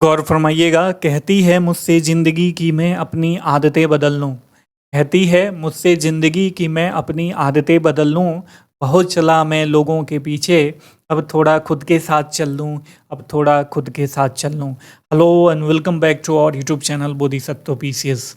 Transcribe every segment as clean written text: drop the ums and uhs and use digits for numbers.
गौर फरमाइएगा। कहती है मुझसे ज़िंदगी कि मैं अपनी आदतें बदल लूँ। कहती है मुझसे ज़िंदगी कि मैं अपनी आदतें बदल लूँ। बहुत चला मैं लोगों के पीछे, अब थोड़ा खुद के साथ चल लूँ। अब थोड़ा खुद के साथ चल लूँ। Hello and welcome back to our YouTube channel Bodhisattva PCS.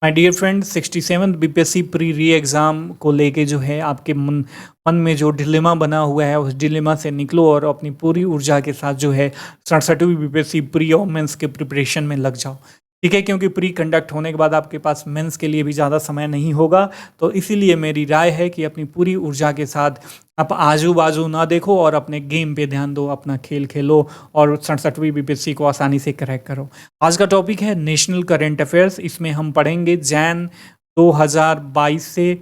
My dear friend, 67th BPSC pre re exam को लेके जो है आपके मन में जो डिलेमा बना हुआ है उस डिलेमा से निकलो और अपनी पूरी ऊर्जा के साथ जो है 67वीं बीपीएससी प्री और मेंस के प्रिपरेशन में लग जाओ। ठीक है, क्योंकि प्री कंडक्ट होने के बाद आपके पास मेंस के लिए भी ज़्यादा समय नहीं होगा। तो इसीलिए मेरी राय है कि अपनी पूरी ऊर्जा के साथ आप आजू बाजू ना देखो और अपने गेम पे ध्यान दो, अपना खेल खेलो और 67वीं बीपीएससी को आसानी से क्रैक करो। आज का टॉपिक है नेशनल करंट अफेयर्स। इसमें हम पढ़ेंगे जैन 2022 से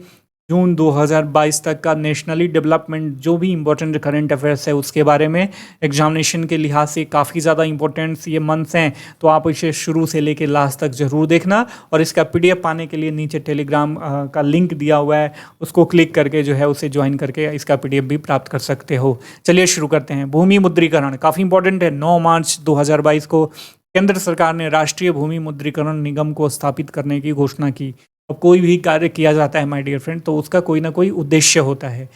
जून 2022 तक का नेशनली डेवलपमेंट जो भी इम्पोर्टेंट करंट अफेयर्स है उसके बारे में। एग्जामिनेशन के लिहाज से काफ़ी ज़्यादा इंपॉर्टेंट्स ये मंथ्स हैं, तो आप इसे शुरू से लेकर लास्ट तक ज़रूर देखना। और इसका पीडीएफ पाने के लिए नीचे टेलीग्राम का लिंक दिया हुआ है, उसको क्लिक करके जो है उसे ज्वाइन करके इसका पीडीएफ भी प्राप्त कर सकते हो। चलिए शुरू करते हैं। भूमि मुद्रीकरण काफ़ी इंपॉर्टेंट है। 9 मार्च 2022 को केंद्र सरकार ने राष्ट्रीय भूमि मुद्रीकरण निगम को स्थापित करने की घोषणा की। अब कोई भी कार्य किया जाता है माय डियर फ्रेंड, तो उसका कोई ना कोई उद्देश्य होता है।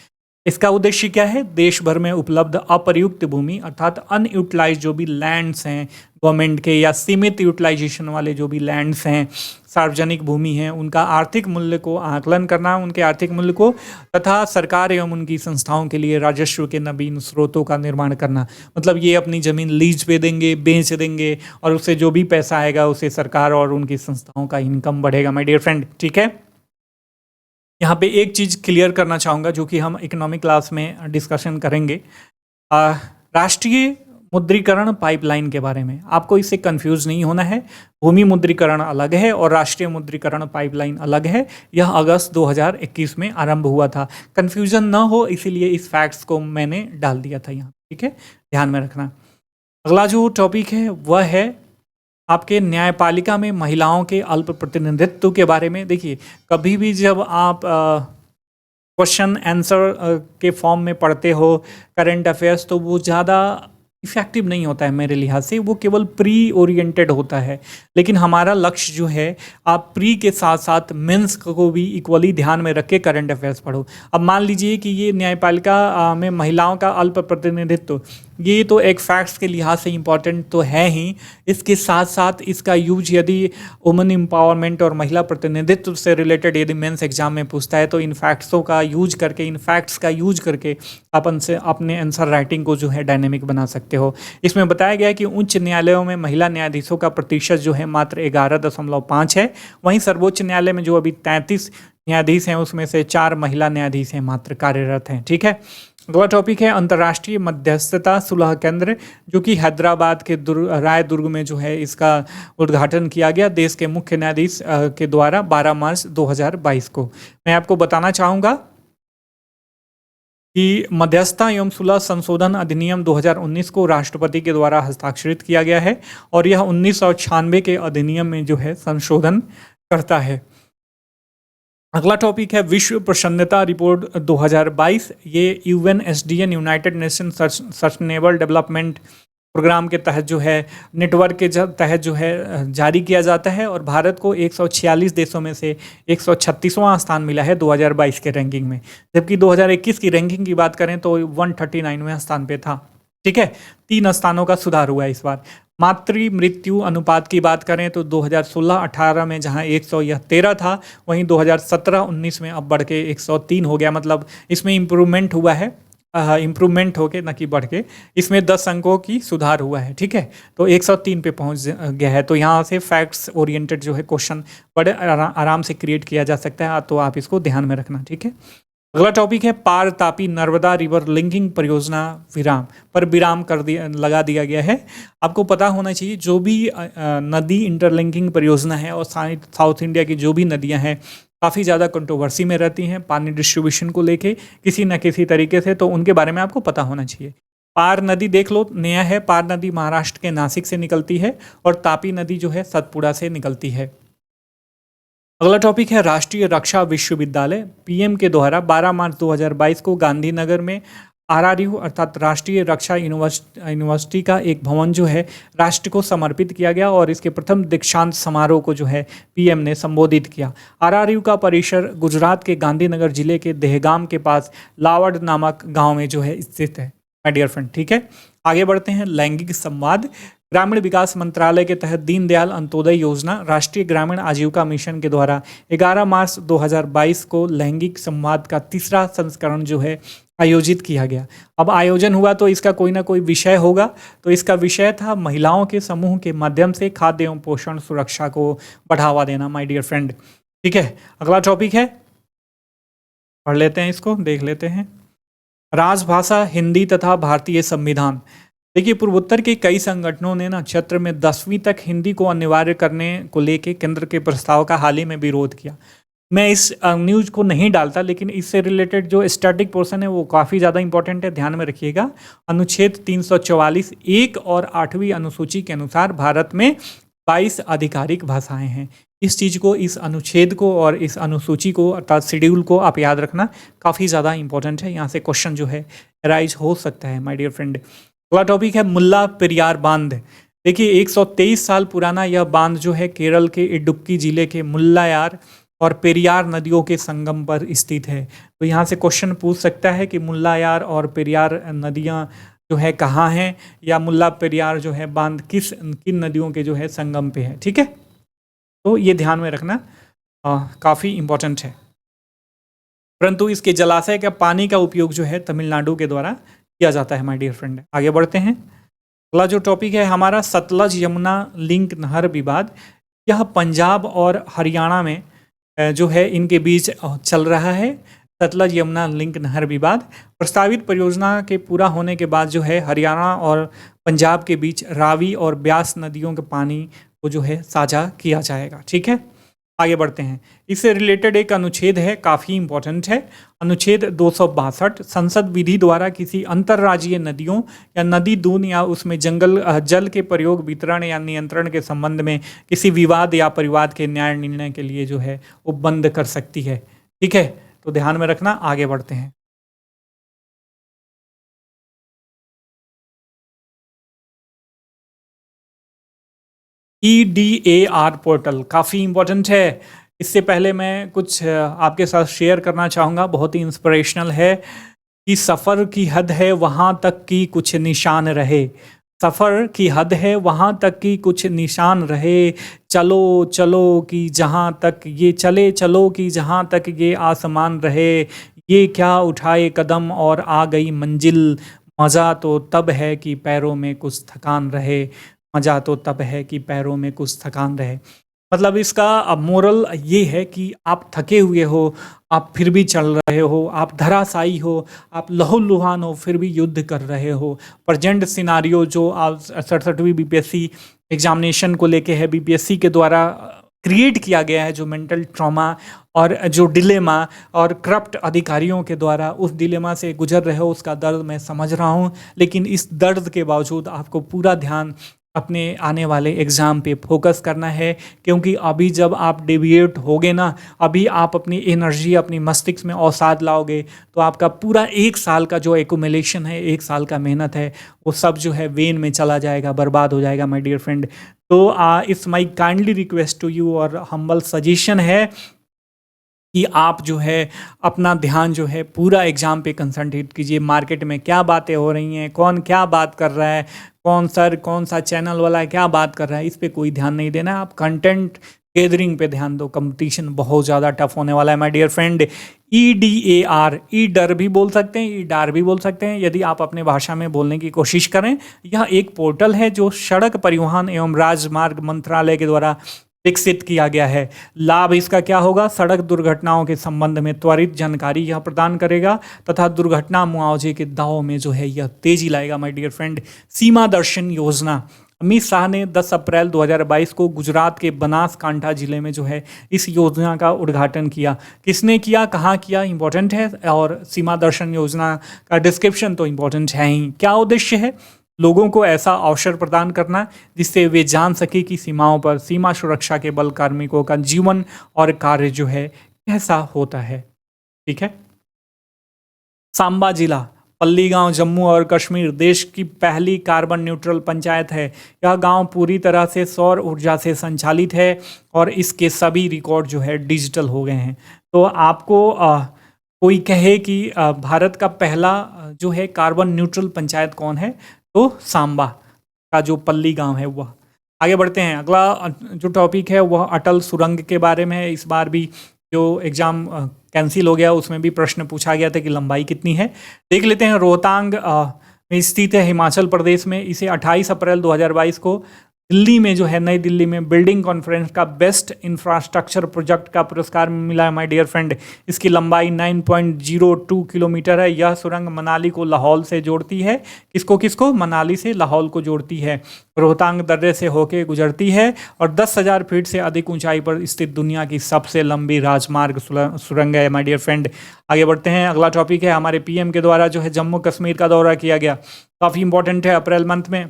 इसका उद्देश्य क्या है? देश भर में उपलब्ध अप्रयुक्त भूमि अर्थात अनयूटिलाइज जो भी लैंड्स हैं गवर्नमेंट के या सीमित यूटिलाइजेशन वाले जो भी लैंड्स हैं, सार्वजनिक भूमि हैं, उनका आर्थिक मूल्य को आकलन करना, उनके आर्थिक मूल्य को, तथा सरकार एवं उनकी संस्थाओं के लिए राजस्व के नवीन स्रोतों का निर्माण करना। मतलब ये अपनी ज़मीन लीज पे देंगे, बेच देंगे और उससे जो भी पैसा आएगा उसे सरकार और उनकी संस्थाओं का इनकम बढ़ेगा माय डियर फ्रेंड। ठीक है, यहाँ पे एक चीज़ क्लियर करना चाहूँगा जो कि हम इकोनॉमिक क्लास में डिस्कशन करेंगे। राष्ट्रीय मुद्रीकरण पाइपलाइन के बारे में आपको इससे कंफ्यूज नहीं होना है। भूमि मुद्रीकरण अलग है और राष्ट्रीय मुद्रीकरण पाइपलाइन अलग है। यह अगस्त 2021 में आरंभ हुआ था। कंफ्यूजन ना हो इसीलिए इस फैक्ट्स को मैंने डाल दिया था यहाँ। ठीक है, ध्यान में रखना। अगला जो टॉपिक है वह है आपके न्यायपालिका में महिलाओं के अल्प प्रतिनिधित्व के बारे में। देखिए, कभी भी जब आप क्वेश्चन आंसर के फॉर्म में पढ़ते हो करंट अफेयर्स, तो वो ज़्यादा इफेक्टिव नहीं होता है मेरे लिहाज से। वो केवल प्री ओरिएंटेड होता है, लेकिन हमारा लक्ष्य जो है आप प्री के साथ साथ मेंस को भी इक्वली ध्यान में रख के करंट अफेयर्स पढ़ो। अब मान लीजिए कि ये न्यायपालिका में महिलाओं का अल्प प्रतिनिधित्व, ये तो एक फैक्ट्स के लिहाज से इम्पॉर्टेंट तो है ही, इसके साथ साथ इसका यूज यदि वुमेन एम्पावरमेंट और महिला प्रतिनिधित्व से रिलेटेड यदि मेंस एग्जाम में पूछता है तो इन फैक्ट्सों का यूज करके, इन फैक्ट्स का यूज करके अपन से अपने आंसर राइटिंग को जो है डायनेमिक बना सकते हो। इसमें बताया गया है कि उच्च न्यायालयों में महिला न्यायाधीशों का प्रतिशत जो है मात्र 11.5 है। वहीं सर्वोच्च न्यायालय में जो अभी 33 न्यायाधीश हैं उसमें से 4 महिला न्यायाधीश हैं मात्र कार्यरत हैं। ठीक है, अगला टॉपिक है अंतर्राष्ट्रीय मध्यस्थता सुलह केंद्र, जो कि हैदराबाद के राय दुर्ग में जो है इसका उद्घाटन किया गया देश के मुख्य न्यायाधीश के द्वारा 12 मार्च 2022 को। मैं आपको बताना चाहूँगा कि मध्यस्थता एवं सुलह संशोधन अधिनियम 2019 को राष्ट्रपति के द्वारा हस्ताक्षरित किया गया है और यह 1996 के अधिनियम में जो है संशोधन करता है। अगला टॉपिक है विश्व प्रसन्नता रिपोर्ट 2022। ये UNSDN United Nation Sustainable Development Programme के तहत जो है, नेटवर्क के तहत जो है जारी किया जाता है और भारत को 146 देशों में से 136वां स्थान मिला है 2022 के रैंकिंग में, जबकि 2021 की रैंकिंग की बात करें तो 139वें स्थान पे था। ठीक है, 3 स्थानों का सुधार हुआ है इस बार। मातृ मृत्यु अनुपात की बात करें तो 2016-18 में जहां 113 था, वहीं 2017-19 में अब बढ़ के 103 हो गया। मतलब इसमें इम्प्रूवमेंट हुआ है, इम्प्रूवमेंट होके न कि बढ़ के। इसमें 10 अंकों की सुधार हुआ है। ठीक है, तो 103 पे पहुंच गया है। तो यहाँ से फैक्ट्स ओरिएंटेड जो है क्वेश्चन बड़े आराम से क्रिएट किया जा सकता है, तो आप इसको ध्यान में रखना। ठीक है, अगला टॉपिक है पार तापी नर्मदा रिवर लिंकिंग परियोजना विराम लगा दिया गया है। आपको पता होना चाहिए जो भी नदी इंटरलिंकिंग परियोजना है और साउथ इंडिया की जो भी नदियां हैं काफ़ी ज़्यादा कंट्रोवर्सी में रहती हैं पानी डिस्ट्रीब्यूशन को लेके किसी न किसी तरीके से, तो उनके बारे में आपको पता होना चाहिए। पार नदी देख लो, नया है। पार नदी महाराष्ट्र के नासिक से निकलती है और तापी नदी जो है सतपुड़ा से निकलती है। अगला टॉपिक है राष्ट्रीय रक्षा विश्वविद्यालय। पीएम के द्वारा 12 मार्च 2022 को गांधीनगर में RRU अर्थात राष्ट्रीय रक्षा यूनिवर्सिटी का एक भवन जो है राष्ट्र को समर्पित किया गया और इसके प्रथम दीक्षांत समारोह को जो है पीएम ने संबोधित किया। RRU का परिसर गुजरात के गांधीनगर जिले के देहगाम के पास लावड़ नामक गांव में जो है स्थित है माय डियर फ्रेंड। ठीक है, आगे बढ़ते हैं। लैंगिक संवाद। ग्रामीण विकास मंत्रालय के तहत दीनदयाल अंत्योदय योजना राष्ट्रीय ग्रामीण आजीविका मिशन के द्वारा 11 मार्च 2022 को लैंगिक संवाद का तीसरा संस्करण जो है आयोजित किया गया। अब आयोजन हुआ तो इसका कोई ना कोई विषय होगा, तो इसका विषय था महिलाओं के समूह के माध्यम से खाद्य एवं पोषण सुरक्षा को बढ़ावा देना माय डियर फ्रेंड। ठीक है, अगला टॉपिक है, पढ़ लेते हैं इसको, देख लेते हैं। राजभाषा हिंदी तथा भारतीय संविधान। देखिए, पूर्वोत्तर के कई संगठनों ने ना क्षेत्र में 10वीं तक हिंदी को अनिवार्य करने को लेकर केंद्र के प्रस्ताव का हाल ही में विरोध किया। मैं इस न्यूज़ को नहीं डालता, लेकिन इससे रिलेटेड जो स्टैटिक पोर्शन है वो काफ़ी ज़्यादा इंपॉर्टेंट है, ध्यान में रखिएगा। अनुच्छेद 344 1 और 8वीं अनुसूची के अनुसार भारत में 22 आधिकारिक भाषाएं हैं। इस चीज़ को, इस अनुच्छेद को और इस अनुसूची को अर्थात शेड्यूल को आप याद रखना, काफ़ी ज़्यादा इंपॉर्टेंट है। यहाँ से क्वेश्चन जो है राइज हो सकता है माय डियर फ्रेंड। अगला टॉपिक है मुल्ला पेरियार बांध। देखिए, 123 साल पुराना यह बांध जो है केरल के इडुक्की जिले के मुल्लायार और पेरियार नदियों के संगम पर स्थित है। तो यहाँ से क्वेश्चन पूछ सकता है कि मुल्लायार और पेरियार नदियाँ जो है कहाँ हैं, या मुल्ला पेरियार जो है बांध किन नदियों के जो है संगम पे है। ठीक है, तो ये ध्यान में रखना, काफ़ी इम्पोर्टेंट है। परंतु इसके जलाशय का पानी का उपयोग जो है तमिलनाडु के द्वारा किया जाता है माय डियर फ्रेंड। आगे बढ़ते हैं। अगला जो टॉपिक है हमारा सतलज यमुना लिंक नहर विवाद। यह पंजाब और हरियाणा में जो है इनके बीच चल रहा है सतलज यमुना लिंक नहर विवाद। प्रस्तावित परियोजना के पूरा होने के बाद जो है हरियाणा और पंजाब के बीच रावी और ब्यास नदियों के पानी को जो है साझा किया जाएगा। ठीक है, आगे बढ़ते हैं। इससे रिलेटेड एक अनुच्छेद है, काफ़ी इंपॉर्टेंट है। अनुच्छेद 262 संसद विधि द्वारा किसी अंतर्राज्यीय नदियों या नदी दून या उसमें जल के प्रयोग, वितरण या नियंत्रण के संबंध में किसी विवाद या परिवाद के न्याय निर्णय के लिए जो है वो बंद कर सकती है। ठीक है, तो ध्यान में रखना। आगे बढ़ते हैं। EDAR पोर्टल काफ़ी इम्पोर्टेंट है। इससे पहले मैं कुछ आपके साथ शेयर करना चाहूँगा, बहुत ही इंस्पिरेशनल है कि सफ़र की हद है वहाँ तक कि कुछ निशान रहे। सफ़र की हद है वहाँ तक कि कुछ निशान रहे। चलो चलो कि जहाँ तक ये चले, चलो कि जहाँ तक ये आसमान रहे। ये क्या उठाए कदम और आ गई मंजिल। मज़ा तो तब है कि पैरों में कुछ थकान रहे। मज़ा तो तब है कि पैरों में कुछ थकान रहे। मतलब इसका मोरल ये है कि आप थके हुए हो, आप फिर भी चल रहे हो, आप धराशायी हो, आप लहूलुहान हो, फिर भी युद्ध कर रहे हो। प्रेजेंट सिनारियो जो आप 67वीं BPSC एग्जामिनेशन को लेके है, BPSC के द्वारा क्रिएट किया गया है, जो मेंटल ट्रॉमा और जो डिलेमा और करप्ट अधिकारियों के द्वारा उस डिलेमा से गुजर रहे हो, उसका दर्द मैं समझ रहा हूँ। लेकिन इस दर्द के बावजूद आपको पूरा ध्यान अपने आने वाले एग्ज़ाम पे फोकस करना है, क्योंकि अभी जब आप डेविएट होगे ना, अभी आप अपनी एनर्जी, अपनी मस्तिष्क में अवसाद लाओगे, तो आपका पूरा 1 साल का जो एक्यूमुलेशन है, 1 साल का मेहनत है, वो सब जो है वेन में चला जाएगा, बर्बाद हो जाएगा माय डियर फ्रेंड। तो it's my kindly request to you और हम्बल सजेशन है कि आप जो है अपना ध्यान जो है पूरा एग्ज़ाम पे कंसंट्रेट कीजिए। मार्केट में क्या बातें हो रही हैं, कौन क्या बात कर रहा है, कौन सा चैनल वाला क्या बात कर रहा है, इस पे कोई ध्यान नहीं देना है। आप कंटेंट गैदरिंग पे ध्यान दो। कंपटीशन बहुत ज़्यादा टफ होने वाला है माय डियर फ्रेंड। EDAR, डर भी बोल सकते हैं, EDAR भी बोल सकते हैं, यदि आप अपने भाषा में बोलने की कोशिश करें। यह एक पोर्टल है जो सड़क परिवहन एवं राजमार्ग मंत्रालय के द्वारा विकसित किया गया है। लाभ इसका क्या होगा? सड़क दुर्घटनाओं के संबंध में त्वरित जानकारी यह प्रदान करेगा तथा दुर्घटना मुआवजे के दावों में जो है यह तेजी लाएगा माय डियर फ्रेंड। सीमा दर्शन योजना, अमित शाह ने 10 अप्रैल 2022 को गुजरात के बनासकांठा जिले में जो है इस योजना का उद्घाटन किया। किसने किया, कहाँ किया, इंपॉर्टेंट है। और सीमा दर्शन योजना का डिस्क्रिप्शन तो इंपॉर्टेंट है ही। क्या उद्देश्य है? लोगों को ऐसा अवसर प्रदान करना जिससे वे जान सके कि सीमाओं पर सीमा सुरक्षा के बल कार्मिकों का जीवन और कार्य जो है कैसा होता है। ठीक है। सांबा जिला पल्ली गांव जम्मू और कश्मीर देश की पहली कार्बन न्यूट्रल पंचायत है। यह गांव पूरी तरह से सौर ऊर्जा से संचालित है और इसके सभी रिकॉर्ड जो है डिजिटल हो गए हैं। तो आपको कोई कहे कि भारत का पहला जो है कार्बन न्यूट्रल पंचायत कौन है, तो सांबा का जो पल्ली गांव है वह। आगे बढ़ते हैं, अगला जो टॉपिक है वह अटल सुरंग के बारे में है। इस बार भी जो एग्ज़ाम कैंसिल हो गया उसमें भी प्रश्न पूछा गया था कि लंबाई कितनी है। देख लेते हैं, रोहतांग में स्थित है हिमाचल प्रदेश में। इसे 28 अप्रैल 2022 को दिल्ली में जो है, नई दिल्ली में बिल्डिंग कॉन्फ्रेंस का बेस्ट इंफ्रास्ट्रक्चर प्रोजेक्ट का पुरस्कार मिला है माय डियर फ्रेंड। इसकी लंबाई 9.02 किलोमीटर है। यह सुरंग मनाली को लाहौल से जोड़ती है। किसको किसको? मनाली से लाहौल को जोड़ती है। रोहतांग दर्रे से होकर गुजरती है और 10,000 फीट से अधिक ऊंचाई पर स्थित दुनिया की सबसे लंबी राजमार्ग सुरंग है माय डियर फ्रेंड। आगे बढ़ते हैं, अगला टॉपिक है हमारे पीएम के द्वारा जो है जम्मू कश्मीर का दौरा किया गया। काफ़ी इंपॉर्टेंट है, अप्रैल मंथ में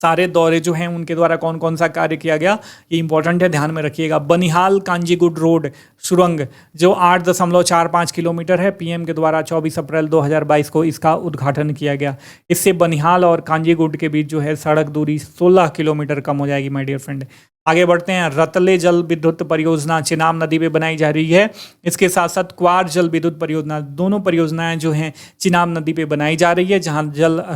सारे दौरे जो हैं उनके द्वारा कौन कौन सा कार्य किया गया, ये इंपॉर्टेंट है, ध्यान में रखिएगा। बनिहाल कांजीगुड रोड सुरंग जो 8.45 किलोमीटर है, पीएम के द्वारा 24 अप्रैल 2022 को इसका उद्घाटन किया गया। इससे बनिहाल और कांजीगुड के बीच जो है सड़क दूरी 16 किलोमीटर कम हो जाएगी माय डियर फ्रेंड। आगे बढ़ते हैं, रतले जल विद्युत परियोजना चिनाब नदी पे बनाई जा रही है। इसके साथ साथ क्वार जल विद्युत परियोजना, दोनों परियोजनाएं जो हैं चिनाब नदी पे बनाई जा रही है। जहां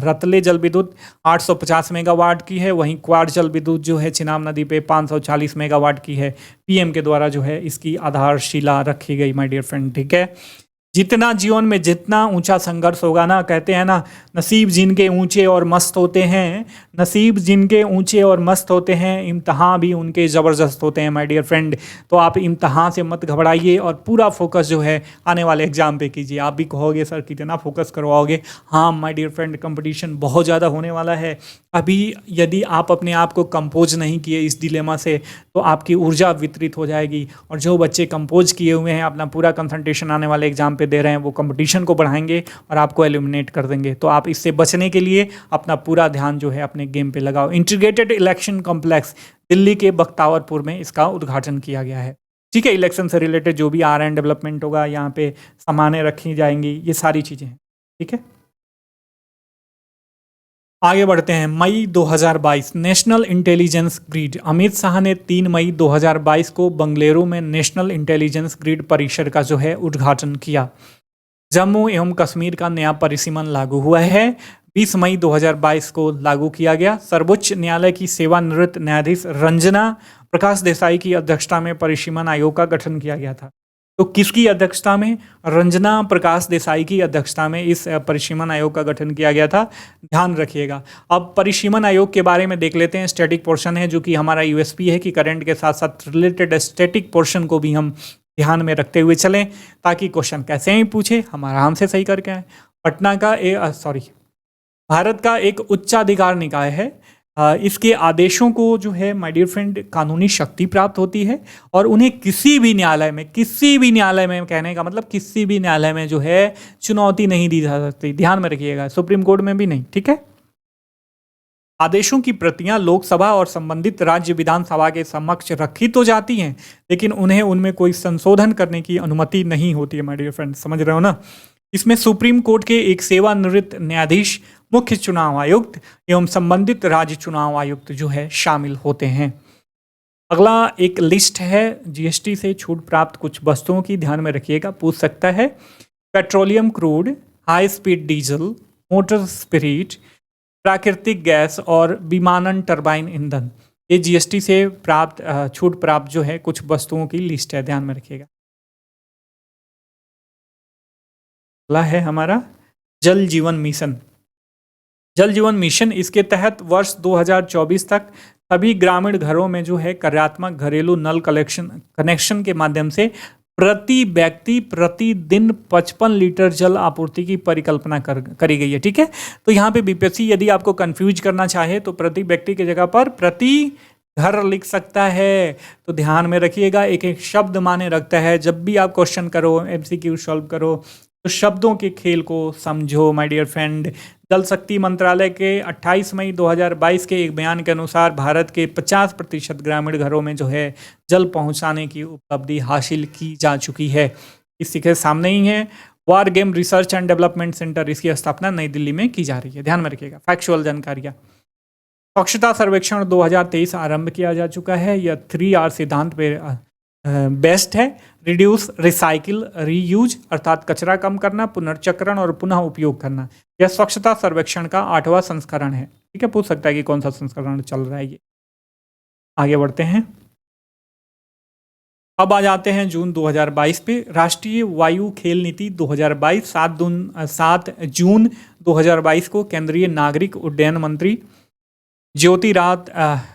रतले जल विद्युत 850 मेगावाट की है, वहीं क्वार जल विद्युत जो है चिनाब नदी पे 540 मेगावाट की है। पीएम के द्वारा जो है इसकी आधारशिला रखी गई माय डियर फ्रेंड। ठीक है, जितना जीवन में जितना ऊंचा संघर्ष होगा ना, कहते हैं ना, नसीब जिनके ऊंचे और मस्त होते हैं, नसीब जिनके ऊंचे और मस्त होते हैं, इम्तहान भी उनके ज़बरदस्त होते हैं माय डियर फ्रेंड। तो आप इम्तहान से मत घबराइए और पूरा फोकस जो है आने वाले एग्जाम पे कीजिए। आप भी कहोगे सर कितना फोकस करवाओगे, हाँ माय डियर फ्रेंड, कंपटीशन बहुत ज़्यादा होने वाला है। अभी यदि आप अपने आप को कंपोज नहीं किए इस डिलेमा से, तो आपकी ऊर्जा वितरित हो जाएगी। और जो बच्चे कंपोज किए हुए हैं, अपना पूरा कंसंट्रेशन आने वाले एग्जाम पे दे रहे हैं, वो कंपटीशन को बढ़ाएंगे और आपको एलिमिनेट कर देंगे। तो आप इससे बचने के लिए अपना पूरा ध्यान जो है अपने गेम पे लगाओ। इंटीग्रेटेड इलेक्शन कॉम्प्लेक्स दिल्ली के बख्तावरपुर में इसका उद्घाटन किया गया है। ठीक है, इलेक्शन से रिलेटेड जो भी R&D डेवलपमेंट होगा, यहाँ पे सामानें रखी जाएंगी, ये सारी चीज़ें हैं। ठीक है, आगे बढ़ते हैं। मई 2022 national intelligence grid. Amit Shah ने 3 मई 2022 को बंगलुरु में नेशनल इंटेलिजेंस ग्रिड परिसर का जो है उद्घाटन किया। जम्मू एवं कश्मीर का नया परिसीमन लागू हुआ है। 20 मई 2022 को लागू किया गया। सर्वोच्च न्यायालय की सेवानिवृत्त न्यायाधीश रंजना प्रकाश देसाई की अध्यक्षता में परिसीमन आयोग का गठन किया गया था। तो किसकी अध्यक्षता में? रंजना प्रकाश देसाई की अध्यक्षता में इस परिसीमन आयोग का गठन किया गया था। ध्यान रखिएगा। अब परिसीमन आयोग के बारे में देख लेते हैं। स्टैटिक पोर्शन है जो कि हमारा यूएसपी है कि करंट के साथ साथ रिलेटेड स्टैटिक पोर्शन को भी हम ध्यान में रखते हुए चलें, ताकि क्वेश्चन कैसे ही पूछे हम आराम से सही करके आए। पटना का भारत का एक उच्चाधिकार निकाय है। इसके आदेशों को जो है माय डियर फ्रेंड कानूनी शक्ति प्राप्त होती है और उन्हें किसी भी न्यायालय में कहने का मतलब किसी भी न्यायालय में जो है चुनौती नहीं दी जा सकती। ध्यान में रखिएगा, सुप्रीम कोर्ट में भी नहीं। ठीक है, आदेशों की प्रतियां लोकसभा और संबंधित राज्य विधानसभा के समक्ष रखी तो जाती हैं, लेकिन उन्हें उनमें कोई संशोधन करने की अनुमति नहीं होती है माय डियर फ्रेंड। समझ रहे हो ना? इसमें सुप्रीम कोर्ट के एक सेवानिवृत्त न्यायाधीश, मुख्य चुनाव आयुक्त एवं संबंधित राज्य चुनाव आयुक्त जो है शामिल होते हैं। अगला एक लिस्ट है जीएसटी से छूट प्राप्त कुछ वस्तुओं की, ध्यान में रखिएगा, पूछ सकता है। Petroleum crude, high speed diesel, motor spirit, प्राकृतिक गैस और विमानन टरबाइन ईंधन, ये जीएसटी से प्राप्त छूट प्राप्त जो है कुछ वस्तुओं की लिस्ट है, ध्यान में रखिएगा। अगला है हमारा जल जीवन मिशन। जल जीवन मिशन, इसके तहत वर्ष 2024 तक सभी ग्रामीण घरों में जो है कार्यात्मक घरेलू नल कनेक्शन के माध्यम से प्रति व्यक्ति प्रतिदिन 55 लीटर जल आपूर्ति की परिकल्पना करी गई है। ठीक है, तो यहाँ पे बीपीएससी यदि आपको कंफ्यूज करना चाहे तो प्रति व्यक्ति की जगह पर प्रति घर लिख सकता है। तो ध्यान में रखिएगा, एक एक शब्द माने रखता है। जब भी आप क्वेश्चन करो, एमसीक्यू सॉल्व करो, तो शब्दों के खेल को समझो माय डियर फ्रेंड। जल शक्ति मंत्रालय के 28 मई 2022 के एक बयान के अनुसार भारत के 50% ग्रामीण घरों में जो है जल पहुंचाने की उपलब्धि हासिल की जा चुकी है। इसी के सामने ही है war game research and development centre, इसकी स्थापना नई दिल्ली में की जा रही है। ध्यान में रखिएगा, फैक्चुअल जानकारियाँ। स्वच्छता सर्वेक्षण 2023 आरंभ किया जा चुका है। यह 3R सिद्धांत पे बेस्ट है। रिड्यूस, रिसाइकिल, रीयूज अर्थात कचरा कम करना, पुनर्चक्रण और पुनः उपयोग करना। यह स्वच्छता सर्वेक्षण का 8वां संस्करण है। ठीक है, पूछ सकता है कि कौन सा संस्करण चल रहा है ये। आगे बढ़ते हैं। अब आ जाते हैं जून 2022 पे। राष्ट्रीय वायु खेल नीति 2022 7 जून 2022 को केंद्रीय नागरिक उड्डयन मंत्री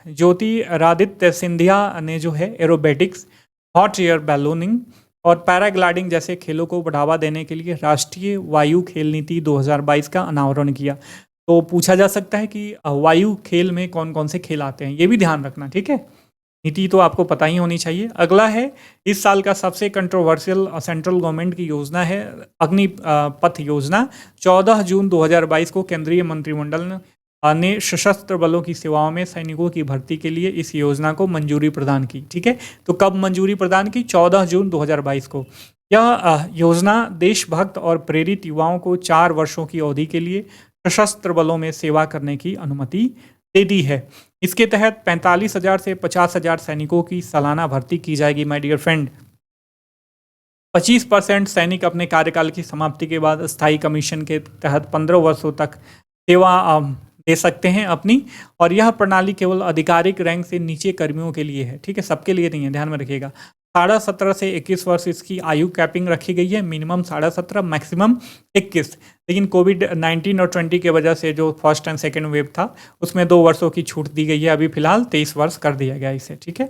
ज्योतिरादित्य सिंधिया ने जो है एरोबेटिक्स, हॉट एयर बैलूनिंग और पैराग्लाइडिंग जैसे खेलों को बढ़ावा देने के लिए राष्ट्रीय वायु खेल नीति 2022 का अनावरण किया। तो पूछा जा सकता है कि वायु खेल में कौन कौन से खेल आते हैं, ये भी ध्यान रखना। ठीक है, नीति तो आपको पता ही होनी चाहिए। अगला है, इस साल का सबसे कंट्रोवर्शियल सेंट्रल गवर्नमेंट की योजना है अग्निपथ योजना। 14 जून 2022 को केंद्रीय मंत्रिमंडल ने सशस्त्र बलों की सेवाओं में सैनिकों की भर्ती के लिए इस योजना को मंजूरी प्रदान की। ठीक है, तो कब मंजूरी प्रदान की? 14 जून 2022 को। यह योजना देशभक्त और प्रेरित युवाओं को 4 वर्षों की अवधि के लिए सशस्त्र बलों में सेवा करने की अनुमति देती है। इसके तहत 45,000 से 50,000 सैनिकों की सालाना भर्ती की जाएगी। माय डियर फ्रेंड, 25% सैनिक अपने कार्यकाल की समाप्ति के बाद स्थायी कमीशन के तहत 15 वर्षों तक सेवा दे सकते हैं अपनी, और यह प्रणाली केवल आधिकारिक रैंक से नीचे कर्मियों के लिए है। ठीक है, सबके लिए नहीं है, ध्यान में रखिएगा। 17.5 से 21 वर्ष इसकी आयु कैपिंग रखी गई है। Minimum 17.5, maximum 21। लेकिन कोविड-19 और 20 की वजह से जो फर्स्ट एंड सेकेंड वेव था उसमें 2 वर्षों की छूट दी गई है। अभी फिलहाल 23 वर्ष कर दिया गया इसे। ठीक है,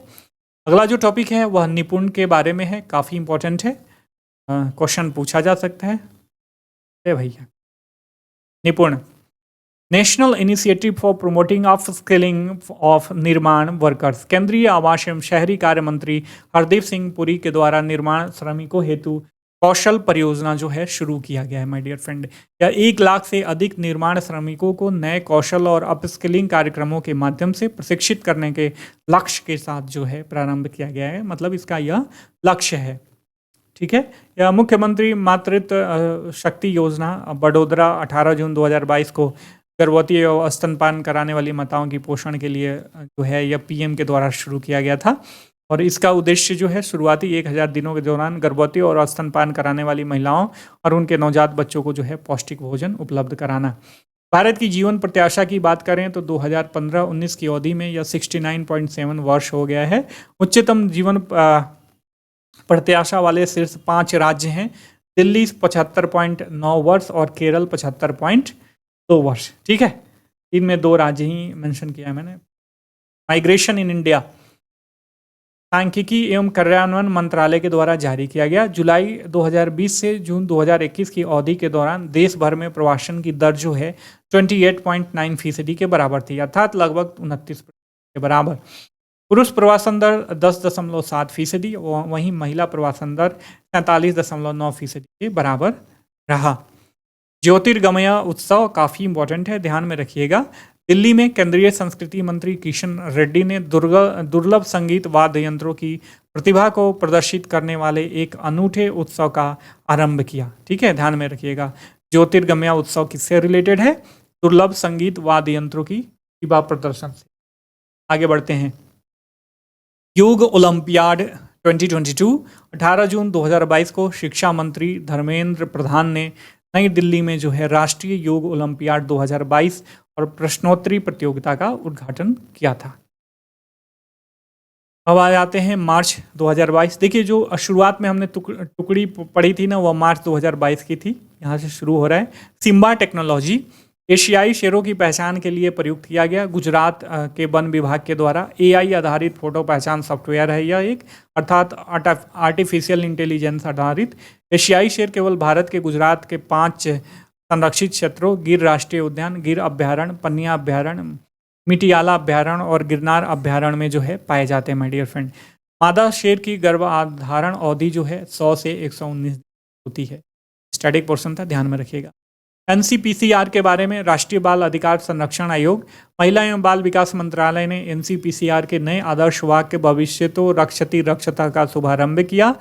अगला जो टॉपिक है वह निपुण के बारे में है, काफ़ी इंपॉर्टेंट है, क्वेश्चन पूछा जा सकता है। अरे भैया, निपुण national initiative for promoting of skilling of निर्माण वर्कर्स। केंद्रीय आवास एवं शहरी कार्य मंत्री हरदीप सिंह पुरी के द्वारा निर्माण श्रमिकों हेतु कौशल परियोजना जो है शुरू किया गया है। माय डियर फ्रेंड, यह 1 लाख से अधिक निर्माण श्रमिकों को नए कौशल और अपस्किलिंग कार्यक्रमों के माध्यम से प्रशिक्षित करने के लक्ष्य के साथ जो है प्रारंभ किया गया है। मतलब इसका यह लक्ष्य है। ठीक है, यह मुख्यमंत्री मातृत्व शक्ति योजना बड़ोदरा 18 जून 2022 को गर्भवती एवं स्तनपान कराने वाली माताओं की पोषण के लिए जो है यह पीएम के द्वारा शुरू किया गया था। और इसका उद्देश्य जो है शुरुआती 1000 दिनों के दौरान गर्भवती और स्तनपान कराने वाली महिलाओं और उनके नवजात बच्चों को जो है पौष्टिक भोजन उपलब्ध कराना। भारत की जीवन प्रत्याशा की बात करें तो 2015-19 की अवधि में यह 69.7 वर्ष हो गया है। उच्चतम जीवन प्रत्याशा वाले शीर्ष 5 राज्य हैं। दिल्ली 75.9 वर्ष और केरल 75.2 वर्ष। ठीक है, इनमें 2 राज्य ही मेंशन किया है मैंने। माइग्रेशन इन इंडिया सांख्यिकी एवं कार्यान्वयन मंत्रालय के द्वारा जारी किया गया। जुलाई 2020 से जून 2021 की अवधि के दौरान देश भर में प्रवासन की दर जो है 28.9% के बराबर थी, अर्थात लगभग 29% के बराबर। पुरुष प्रवासन दर 10.7%, वहीं महिला प्रवासन दर 47.9% के बराबर रहा। ज्योतिर्गमय उत्सव काफ़ी इंपॉर्टेंट है, ध्यान में रखिएगा। दिल्ली में केंद्रीय संस्कृति मंत्री किशन रेड्डी ने दुर्लभ संगीत वाद्य यंत्रों की प्रतिभा को प्रदर्शित करने वाले एक अनूठे उत्सव का आरंभ किया। ठीक है, ध्यान में रखिएगा। ज्योतिर्गमय उत्सव किससे रिलेटेड है? दुर्लभ संगीत वाद्य यंत्रों की प्रतिभा प्रदर्शन से। आगे बढ़ते हैं। योग ओलंपियाड 2022 18 जून 2022 को शिक्षा मंत्री धर्मेंद्र प्रधान ने नई दिल्ली में जो है राष्ट्रीय योग ओलंपियाड 2022 और प्रश्नोत्तरी प्रतियोगिता का उद्घाटन किया था। अब आ जाते हैं मार्च 2022। देखिए, जो शुरुआत में हमने टुकड़ी पढ़ी थी ना, वह मार्च 2022 की थी। यहाँ से शुरू हो रहा है। सिम्बा टेक्नोलॉजी एशियाई शेरों की पहचान के लिए प्रयुक्त किया गया। गुजरात के वन विभाग के द्वारा AI आधारित फोटो पहचान सॉफ्टवेयर है यह एक, अर्थात आर्टिफिशियल इंटेलिजेंस आधारित। एशियाई शेर केवल भारत के गुजरात के 5 संरक्षित क्षेत्रों गिर राष्ट्रीय उद्यान, गिर अभ्यारण्य, पन्निया अभ्यारण्य, मिटियाला अभ्यारण्य और गिरनार अभ्यारण्य में जो है पाए जाते हैं। माय डियर फ्रेंड, मादा शेर की गर्भाधारण अवधि जो है 100 से 119 होती है। स्टैटिक पोर्शन था, ध्यान में रखिएगा। NCPCR के बारे में राष्ट्रीय बाल अधिकार संरक्षण आयोग, महिला एवं बाल विकास मंत्रालय ने NCPCR के नए आदर्श वाक्य भविष्य तो रक्षति रक्षता का शुभारंभ किया।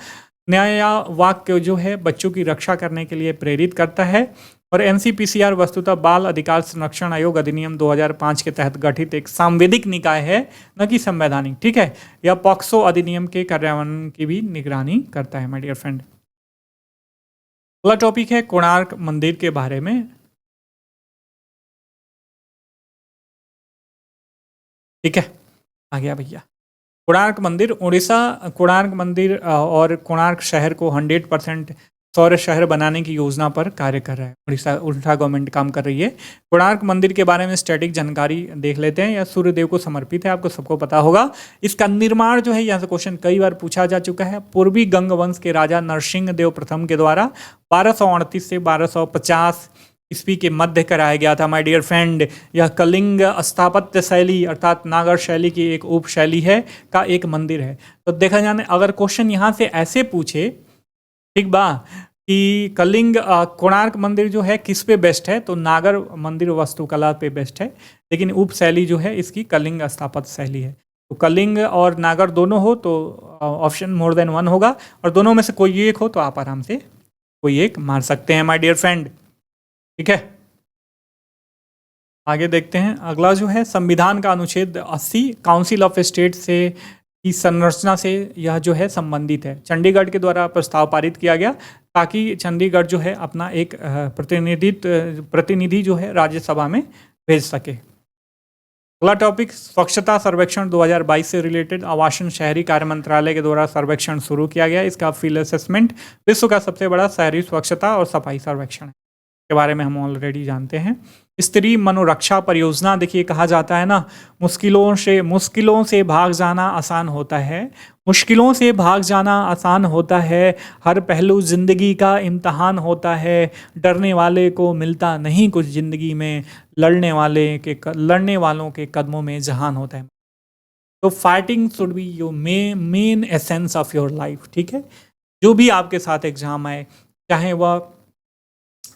नया वाक्य जो है बच्चों की रक्षा करने के लिए प्रेरित करता है। और एनसीपीसीआर वस्तुतः बाल अधिकार संरक्षण आयोग अधिनियम 2005 के तहत गठित एक सांविधिक निकाय है, न कि संवैधानिक। ठीक है, यह पॉक्सो अधिनियम के कार्यान्वयन की भी निगरानी करता है माय डियर फ्रेंड। अगला टॉपिक है कोणार्क मंदिर के बारे में। ठीक है, आ गया भैया। कोणार्क मंदिर उड़ीसा, कोणार्क मंदिर और कोणार्क शहर को 100% सौर शहर बनाने की योजना पर कार्य कर रहा है। उड़ीसा गवर्नमेंट काम कर रही है। कोणार्क मंदिर के बारे में स्टैटिक जानकारी देख लेते हैं। यह सूर्यदेव को समर्पित है, आपको सबको पता होगा। इसका निर्माण जो है, यहाँ से क्वेश्चन कई बार पूछा जा चुका है। पूर्वी गंग वंश के राजा नरसिंह देव प्रथम के द्वारा 1238 से 1250 ईस्वी के मध्य कराया गया था माय डियर फ्रेंड। यह कलिंग स्थापत्य शैली अर्थात नागर शैली की एक उप शैली है का एक मंदिर है। तो देखा जाने अगर क्वेश्चन यहाँ से ऐसे पूछे, ठीक बा, कि कलिंग कोणार्क मंदिर जो है किस पे बेस्ट है, तो नागर मंदिर वास्तुकला पे बेस्ट है, लेकिन उप शैली जो है इसकी कलिंग स्थापत्य शैली है। तो कलिंग और नागर दोनों हो तो ऑप्शन मोर देन वन होगा, और दोनों में से कोई एक हो तो आप आराम से कोई एक मार सकते हैं माय डियर फ्रेंड। ठीक है, आगे देखते हैं। अगला जो है संविधान का अनुच्छेद 80 काउंसिल ऑफ स्टेट से की संरचना से यह जो है संबंधित है। चंडीगढ़ के द्वारा प्रस्ताव पारित किया गया ताकि चंडीगढ़ जो है अपना एक प्रतिनिधि जो है राज्यसभा में भेज सके। अगला टॉपिक स्वच्छता सर्वेक्षण 2022 से रिलेटेड आवासन शहरी कार्य मंत्रालय के द्वारा सर्वेक्षण शुरू किया गया। इसका फील्ड असेसमेंट विश्व का सबसे बड़ा शहरी स्वच्छता और सफाई सर्वेक्षण है, के बारे में हम ऑलरेडी जानते हैं। स्त्री मनोरक्षा परियोजना, देखिए कहा जाता है ना, मुश्किलों से भाग जाना आसान होता है, मुश्किलों से भाग जाना आसान होता है, हर पहलू जिंदगी का इम्तहान होता है, डरने वाले को मिलता नहीं कुछ जिंदगी में, लड़ने वालों के कदमों में जहान होता है। तो fighting should be your main essence of your life. ठीक है, जो भी आपके साथ एग्जाम आए, चाहे वह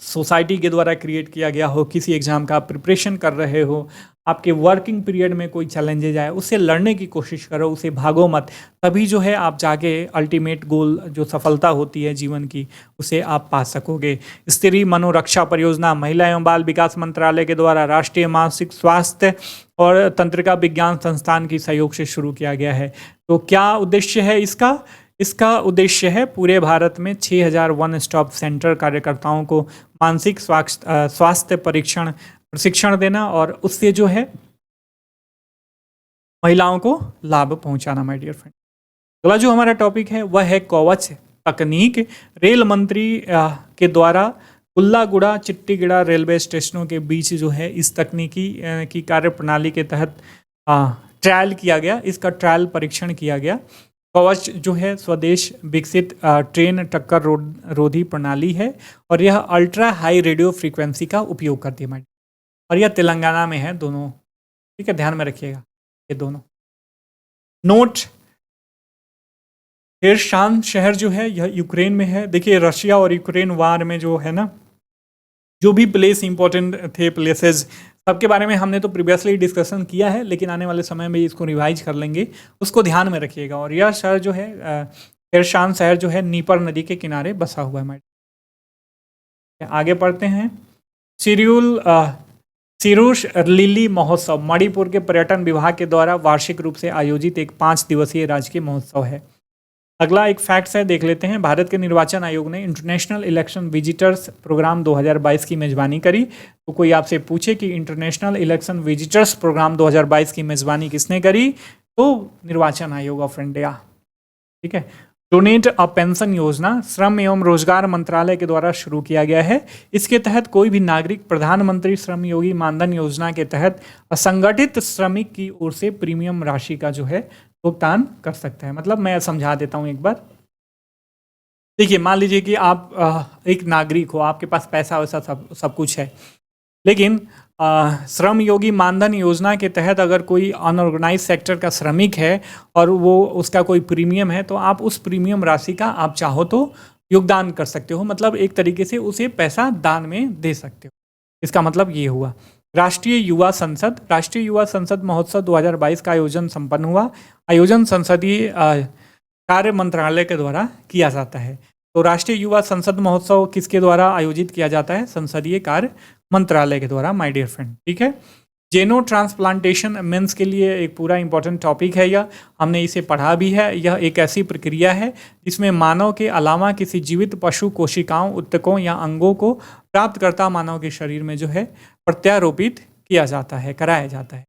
सोसाइटी के द्वारा क्रिएट किया गया हो, किसी एग्ज़ाम का आप प्रिपरेशन कर रहे हो, आपके वर्किंग पीरियड में कोई चैलेंजेज आए, उससे लड़ने की कोशिश करो, उसे भागो मत, तभी जो है आप जाके अल्टीमेट गोल जो सफलता होती है जीवन की, उसे आप पा सकोगे। स्त्री मनोरक्षा परियोजना महिला एवं बाल विकास मंत्रालय के द्वारा राष्ट्रीय मानसिक स्वास्थ्य और तंत्रिका विज्ञान संस्थान की सहयोग से शुरू किया गया है। तो क्या उद्देश्य है इसका उद्देश्य है पूरे भारत में 6000 वन स्टॉप सेंटर कार्यकर्ताओं को मानसिक स्वास्थ्य प्रशिक्षण देना और उससे जो है महिलाओं को लाभ पहुंचाना माय डियर फ्रेंड। अगला जो हमारा टॉपिक है वह है कवच तकनीक। रेल मंत्री के द्वारा कुल्लागुड़ा चिट्टीगड़ा रेलवे स्टेशनों के बीच जो है इस तकनीकी की कार्य प्रणाली के तहत ट्रायल किया गया, इसका ट्रायल परीक्षण किया गया। कवच जो है स्वदेश विकसित ट्रेन टक्कर रोधी प्रणाली है और यह अल्ट्रा हाई रेडियो फ्रीक्वेंसी का उपयोग करती है और यह तेलंगाना में है दोनों। ठीक है, ध्यान में रखिएगा ये दोनों। नोट, हेरशान शहर जो है यह यूक्रेन में है। देखिए रशिया और यूक्रेन वार में जो है ना, जो भी प्लेस इंपॉर्टेंट थे, प्लेसेस सबके बारे में हमने तो प्रीवियसली डिस्कशन किया है, लेकिन आने वाले समय में इसको रिवाइज कर लेंगे, उसको ध्यान में रखिएगा। और यह शहर जो है हेरशान शहर जो है नीपर नदी के किनारे बसा हुआ है। आगे पढ़ते हैं। सिरूष लिली महोत्सव मणिपुर के पर्यटन विभाग के द्वारा वार्षिक रूप से आयोजित एक 5 दिवसीय राजकीय महोत्सव है। अगला एक फैक्ट्स है, देख लेते हैं। भारत के निर्वाचन आयोग ने इंटरनेशनल इलेक्शन विजिटर्स प्रोग्राम 2022 की मेजबानी करी। तो कोई आपसे पूछे कि इंटरनेशनल इलेक्शन विजिटर्स प्रोग्राम 2022 की मेजबानी किसने करी, तो निर्वाचन आयोग ऑफ इंडिया। ठीक है। डोनेट अ पेंशन योजना श्रम एवं रोजगार मंत्रालय के द्वारा शुरू किया गया है। इसके तहत कोई भी नागरिक प्रधानमंत्री श्रम योगी मानधन योजना के तहत असंगठित श्रमिक की ओर से प्रीमियम राशि का जो है भुगतान कर सकता है। मतलब मैं समझा देता हूं एक बार। देखिए मान लीजिए कि आप एक नागरिक हो, आपके पास पैसा वैसा सब कुछ है, लेकिन श्रम योगी मानधन योजना के तहत अगर कोई अनऑर्गेनाइज सेक्टर का श्रमिक है और वो उसका कोई प्रीमियम है, तो आप उस प्रीमियम राशि का आप चाहो तो योगदान कर सकते हो। मतलब एक तरीके से उसे पैसा दान में दे सकते हो। इसका मतलब ये हुआ। राष्ट्रीय युवा संसद महोत्सव 2022 का आयोजन संपन्न हुआ। आयोजन संसदीय कार्य मंत्रालय के द्वारा किया जाता है। तो राष्ट्रीय युवा संसद महोत्सव किसके द्वारा आयोजित किया जाता है? संसदीय कार्य मंत्रालय के द्वारा, माय डियर फ्रेंड। ठीक है, जेनो ट्रांसप्लांटेशन मेंस के लिए एक पूरा इंपॉर्टेंट टॉपिक है यह, हमने इसे पढ़ा भी है। यह एक ऐसी प्रक्रिया है जिसमें मानव के अलावा किसी जीवित पशु कोशिकाओं, ऊतकों या अंगों को प्राप्तकर्ता मानव के शरीर में जो है प्रत्यारोपित किया जाता है, कराया जाता है।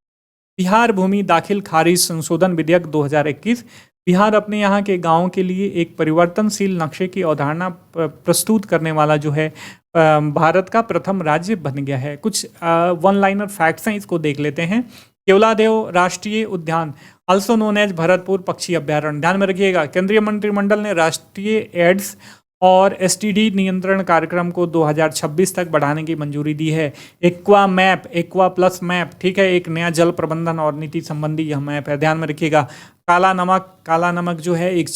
बिहार भूमि दाखिल खारिज संशोधन विधेयक 2021 बिहार अपने यहाँ के गाँव के लिए एक परिवर्तनशील नक्शे की अवधारणा प्रस्तुत करने वाला जो है भारत का प्रथम राज्य बन गया है। कुछ वन लाइनर फैक्ट्स हैं, इसको देख लेते हैं। केवलादेव राष्ट्रीय उद्यान, आल्सो नोन एज भरतपुर पक्षी अभ्यारण्य, ध्यान में रखिएगा। केंद्रीय मंत्रिमंडल ने राष्ट्रीय एड्स और एसटीडी नियंत्रण कार्यक्रम को 2026 तक बढ़ाने की मंजूरी दी है। Aqua map, aqua plus map, ठीक है, एक नया जल प्रबंधन और नीति संबंधी यह मैप है, ध्यान में रखिएगा। काला नमक, काला नमक जो है एक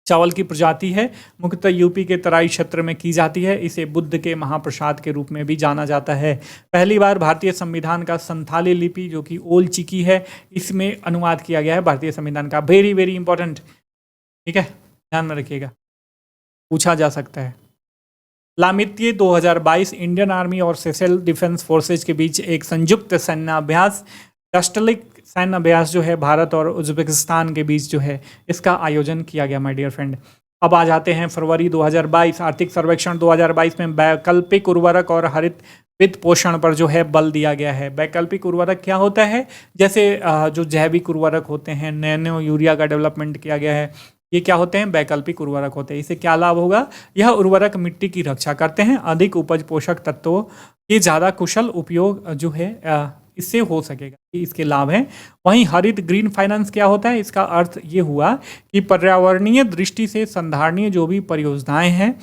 चावल की प्रजाति है, मुख्यतः यूपी के तराई क्षेत्र में की जाती है। इसे बुद्ध के महाप्रसाद के रूप में भी जाना जाता है। पहली बार भारतीय संविधान का संथाली लिपि जो कि ओल चिकी है, इसमें अनुवाद किया गया है भारतीय संविधान का। वेरी वेरी इंपॉर्टेंट, ठीक है, ध्यान में रखिएगा, पूछा जा सकता है। लामित्य 2022 इंडियन आर्मी और सेशेल डिफेंस फोर्सेज के बीच एक संयुक्त सैन्य अभ्यास, राष्ट्रलिक सैन्य अभ्यास जो है भारत और उज्बेकिस्तान के बीच जो है इसका आयोजन किया गया माय डियर फ्रेंड। अब आ जाते हैं फरवरी 2022 आर्थिक सर्वेक्षण 2022 में वैकल्पिक उर्वरक और हरित वित्त पोषण पर जो है बल दिया गया है। वैकल्पिक उर्वरक क्या होता है? जैसे जो जैविक उर्वरक होते हैं, नैनो यूरिया का डेवलपमेंट किया गया है, ये क्या होते हैं? वैकल्पिक उर्वरक होते हैं। इससे क्या लाभ होगा? यह उर्वरक मिट्टी की रक्षा करते हैं, अधिक उपज पोषक तत्वों के ज़्यादा कुशल उपयोग जो है इससे हो सकेगा, इसके लाभ हैं। वहीं हरित ग्रीन फाइनेंस क्या होता है? इसका अर्थ ये हुआ कि पर्यावरणीय दृष्टि से संधारणीय जो भी परियोजनाएं हैं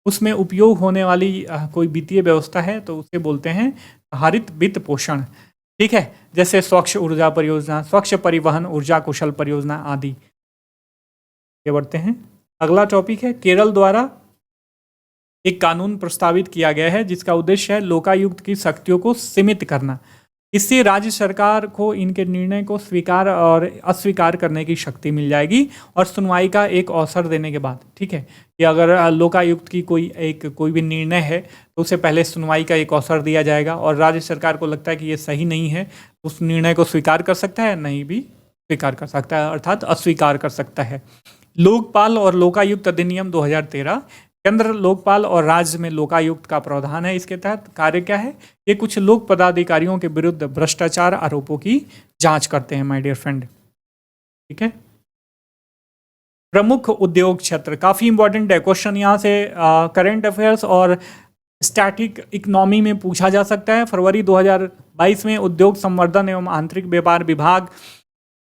उसमें उपयोग होने वाली कोई वित्तीय व्यवस्था है तो उसे बोलते हैं हरित वित्त पोषण, ठीक है, जैसे स्वच्छ ऊर्जा परियोजना, स्वच्छ परिवहन ऊर्जा कुशल परियोजना आदि। आगे बढ़ते हैं, अगला टॉपिक है केरल द्वारा एक कानून प्रस्तावित किया गया है जिसका उद्देश्य है लोकायुक्त की शक्तियों को सीमित करना। इससे राज्य सरकार को इनके निर्णय को स्वीकार और अस्वीकार करने की शक्ति मिल जाएगी और सुनवाई का एक अवसर देने के बाद, ठीक है, कि अगर लोकायुक्त की कोई भी निर्णय है तो उसे पहले सुनवाई का एक अवसर दिया जाएगा और राज्य सरकार को लगता है कि ये सही नहीं है तो उस निर्णय को स्वीकार कर सकता है, नहीं भी स्वीकार कर सकता है, अर्थात अस्वीकार कर सकता है। लोकपाल और लोकायुक्त अधिनियम 2013 केंद्र लोकपाल और राज्य में लोकायुक्त का प्रावधान है। इसके तहत कार्य क्या है? ये कुछ लोक पदाधिकारियों के विरुद्ध भ्रष्टाचार आरोपों की जांच करते हैं माय डियर फ्रेंड, ठीक है। प्रमुख उद्योग क्षेत्र काफ़ी इंपॉर्टेंट है, क्वेश्चन यहाँ से करंट अफेयर्स और स्टैटिक इकोनॉमी में पूछा जा सकता है। फरवरी 2022 में उद्योग संवर्धन एवं आंतरिक व्यापार विभाग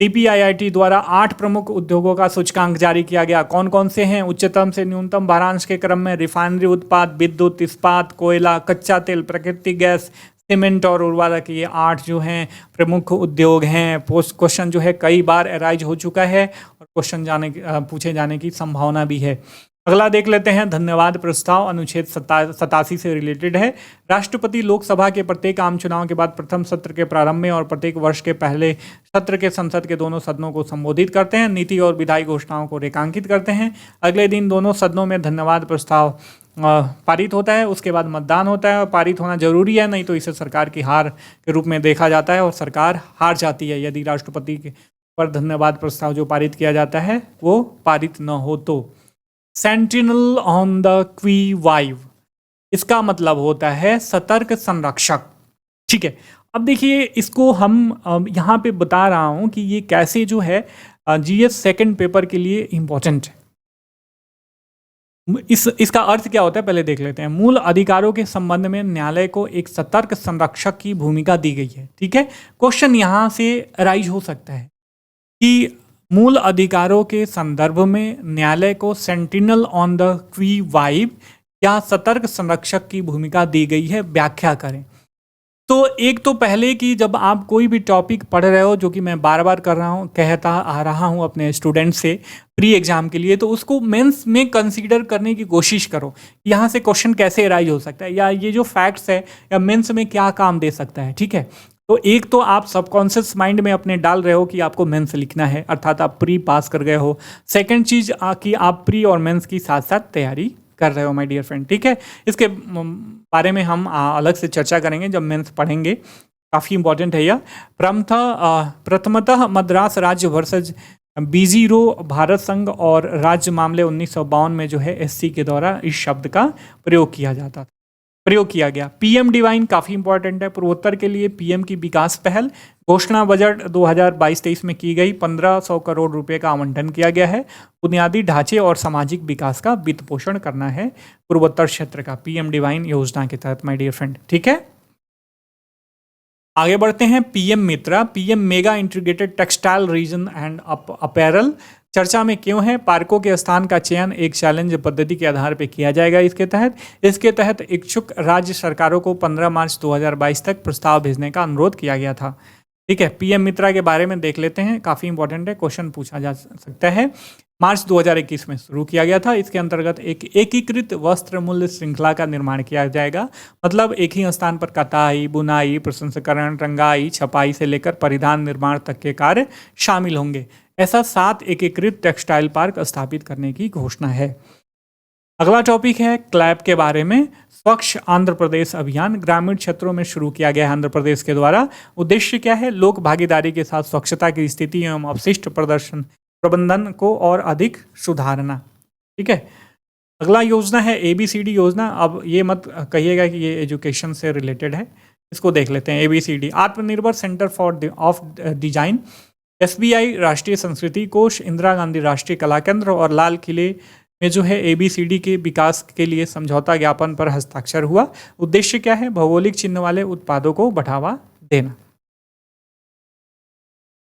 DPIIT द्वारा 8 प्रमुख उद्योगों का सूचकांक जारी किया गया। कौन कौन से हैं? उच्चतम से न्यूनतम भारांश के क्रम में रिफाइनरी उत्पाद, विद्युत, इस्पात, कोयला, कच्चा तेल, प्राकृतिक गैस, सीमेंट और उर्वरक, ये 8 जो हैं प्रमुख उद्योग हैं। पोस्ट क्वेश्चन जो है कई बार अराइज हो चुका है और क्वेश्चन पूछे जाने की संभावना भी है। अगला देख लेते हैं, धन्यवाद प्रस्ताव अनुच्छेद 87 से रिलेटेड है। राष्ट्रपति लोकसभा के प्रत्येक आम चुनाव के बाद प्रथम सत्र के प्रारंभ में और प्रत्येक वर्ष के पहले सत्र के संसद के दोनों सदनों को संबोधित करते हैं, नीति और विधायी घोषणाओं को रेखांकित करते हैं। अगले दिन दोनों सदनों में धन्यवाद प्रस्ताव पारित होता है, उसके बाद मतदान होता है और पारित होना जरूरी है, नहीं तो इसे सरकार की हार के रूप में देखा जाता है और सरकार हार जाती है यदि राष्ट्रपति पर धन्यवाद प्रस्ताव जो पारित किया जाता है वो पारित न हो तो। सेंटिनल ऑन द क्वी वाइव, इसका मतलब होता है सतर्क संरक्षक, ठीक है। अब देखिए इसको हम यहाँ पे बता रहा हूँ कि ये कैसे जो है GS सेकंड पेपर के लिए इम्पोर्टेंट है। इसका अर्थ क्या होता है पहले देख लेते हैं। मूल अधिकारों के संबंध में न्यायालय को एक सतर्क संरक्षक की भूमिका दी गई है, ठीक है। क्वेश्चन यहाँ से राइज हो सकता है कि मूल अधिकारों के संदर्भ में न्यायालय को सेंटिनल ऑन द क्वी वाइव या सतर्क संरक्षक की भूमिका दी गई है, व्याख्या करें। तो एक तो पहले कि जब आप कोई भी टॉपिक पढ़ रहे हो, जो कि मैं बार बार कहता आ रहा हूँ अपने स्टूडेंट से प्री एग्जाम के लिए, तो उसको मेंस में कंसीडर करने की कोशिश करो। यहाँ से क्वेश्चन कैसे राइज हो सकता है या ये जो फैक्ट्स है या मेंस में क्या काम दे सकता है, ठीक है। तो एक तो आप सबकॉन्शियस माइंड में अपने डाल रहे हो कि आपको मेंस लिखना है, अर्थात आप प्री पास कर गए हो। सेकंड चीज कि आप प्री और मेंस की साथ साथ तैयारी कर रहे हो माय डियर फ्रेंड, ठीक है। इसके बारे में हम अलग से चर्चा करेंगे जब मेंस पढ़ेंगे, काफ़ी इंपॉर्टेंट है यह। प्रथमतः मद्रास राज्य वर्सेज बीजीरो भारत संघ और राज्य मामले 1952 में जो है एससी के द्वारा इस शब्द का प्रयोग किया गया। पीएम डिवाइन काफ़ी इंपॉर्टेंट है, पूर्वोत्तर के लिए पीएम की विकास पहल घोषणा बजट 2022-23 में की गई, 1500 करोड़ रुपए का आवंटन किया गया है। बुनियादी ढांचे और सामाजिक विकास का वित्त पोषण करना है पूर्वोत्तर क्षेत्र का, पीएम डिवाइन योजना के तहत माय डियर फ्रेंड, ठीक है। आगे बढ़ते हैं। PM Mitra, PM mega integrated textile reason and apparel चर्चा में क्यों है? पार्कों के स्थान का चयन एक चैलेंज पद्धति के आधार पर किया जाएगा। इसके तहत इच्छुक राज्य सरकारों को 15 मार्च 2022 तक प्रस्ताव भेजने का अनुरोध किया गया था, ठीक है। पीएम मित्रा के बारे में देख लेते हैं, काफ़ी इंपॉर्टेंट है, क्वेश्चन पूछा जा सकता है। मार्च 2021 में शुरू किया गया था। इसके अंतर्गत एक एकीकृत वस्त्र मूल्य श्रृंखला का निर्माण किया जाएगा, मतलब एक ही स्थान पर कताई, बुनाई, प्रसंस्करण, रंगाई, छपाई से लेकर परिधान निर्माण तक के कार्य शामिल होंगे। ऐसा 7 एकीकृत टेक्सटाइल पार्क स्थापित करने की घोषणा है। अगला टॉपिक है क्लैप के बारे में। स्वच्छ आंध्र प्रदेश अभियान ग्रामीण क्षेत्रों में शुरू किया गया है आंध्र प्रदेश के द्वारा। उद्देश्य क्या है? लोक भागीदारी के साथ स्वच्छता की स्थिति एवं अपशिष्ट प्रबंधन को और अधिक सुधारना, ठीक है। अगला योजना है ABCD योजना। अब ये मत कहिएगा कि ये एजुकेशन से रिलेटेड है, इसको देख लेते हैं। ABCD आत्मनिर्भर centre for of design, SBI राष्ट्रीय संस्कृति कोष, इंदिरा गांधी राष्ट्रीय कला केंद्र और लाल किले में जो है ABCD के विकास के लिए समझौता ज्ञापन पर हस्ताक्षर हुआ। उद्देश्य क्या है? भौगोलिक चिन्ह वाले उत्पादों को बढ़ावा देना।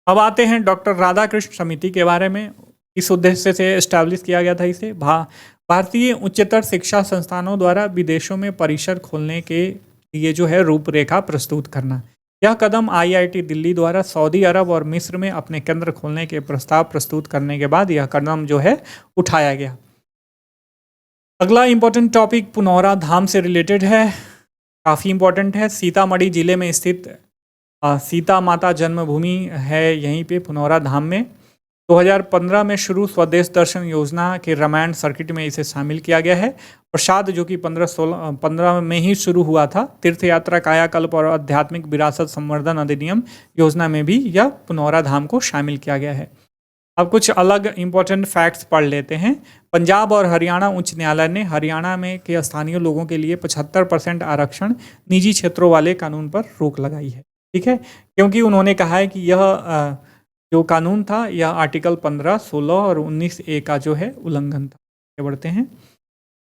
अब आते हैं डॉक्टर राधाकृष्ण समिति के बारे में। इस उद्देश्य से एस्टैब्लिश किया गया था इसे। भारतीय उच्चतर शिक्षा संस्थानों द्वारा विदेशों में परिसर खोलने के लिए जो है रूपरेखा प्रस्तुत करना। यह कदम IIT दिल्ली द्वारा सऊदी अरब और मिस्र में अपने केंद्र खोलने के प्रस्ताव प्रस्तुत करने के बाद यह कदम जो है उठाया गया। अगला इंपॉर्टेंट टॉपिक पुनौरा धाम से रिलेटेड है, काफ़ी इंपॉर्टेंट है। सीतामढ़ी जिले में स्थित सीता माता जन्मभूमि है यहीं पे पुनौरा धाम में। 2015 में शुरू स्वदेश दर्शन योजना के रामायण सर्किट में इसे शामिल किया गया है। प्रसाद जो कि 15 में ही शुरू हुआ था। तीर्थ यात्रा, कायाकल्प और आध्यात्मिक विरासत संवर्धन अधिनियम योजना में भी यह पुनौरा धाम को शामिल किया गया है। अब कुछ अलग इंपॉर्टेंट फैक्ट्स पढ़ लेते हैं। पंजाब और हरियाणा उच्च न्यायालय ने हरियाणा में के स्थानीय लोगों के लिए 75% आरक्षण निजी क्षेत्रों वाले कानून पर रोक लगाई है, ठीक है, क्योंकि उन्होंने कहा है कि यह जो कानून था यह आर्टिकल 15, 16 और 19A का जो है उल्लंघन था। आगे बढ़ते हैं।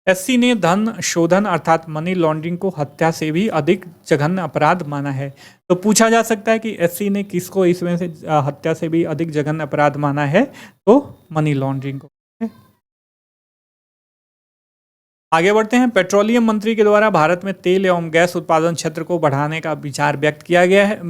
SC ने धन शोधन अर्थात मनी लॉन्ड्रिंग को हत्या से भी अधिक जघन्य अपराध माना है। तो पूछा जा सकता है कि SC ने किसको इसमें से हत्या से भी अधिक जघन्य अपराध माना है? तो मनी लॉन्ड्रिंग को। आगे बढ़ते हैं। पेट्रोलियम मंत्री के द्वारा भारत में तेल एवं गैस उत्पादन क्षेत्र को बढ़ाने का विचार व्यक्त किया गया है।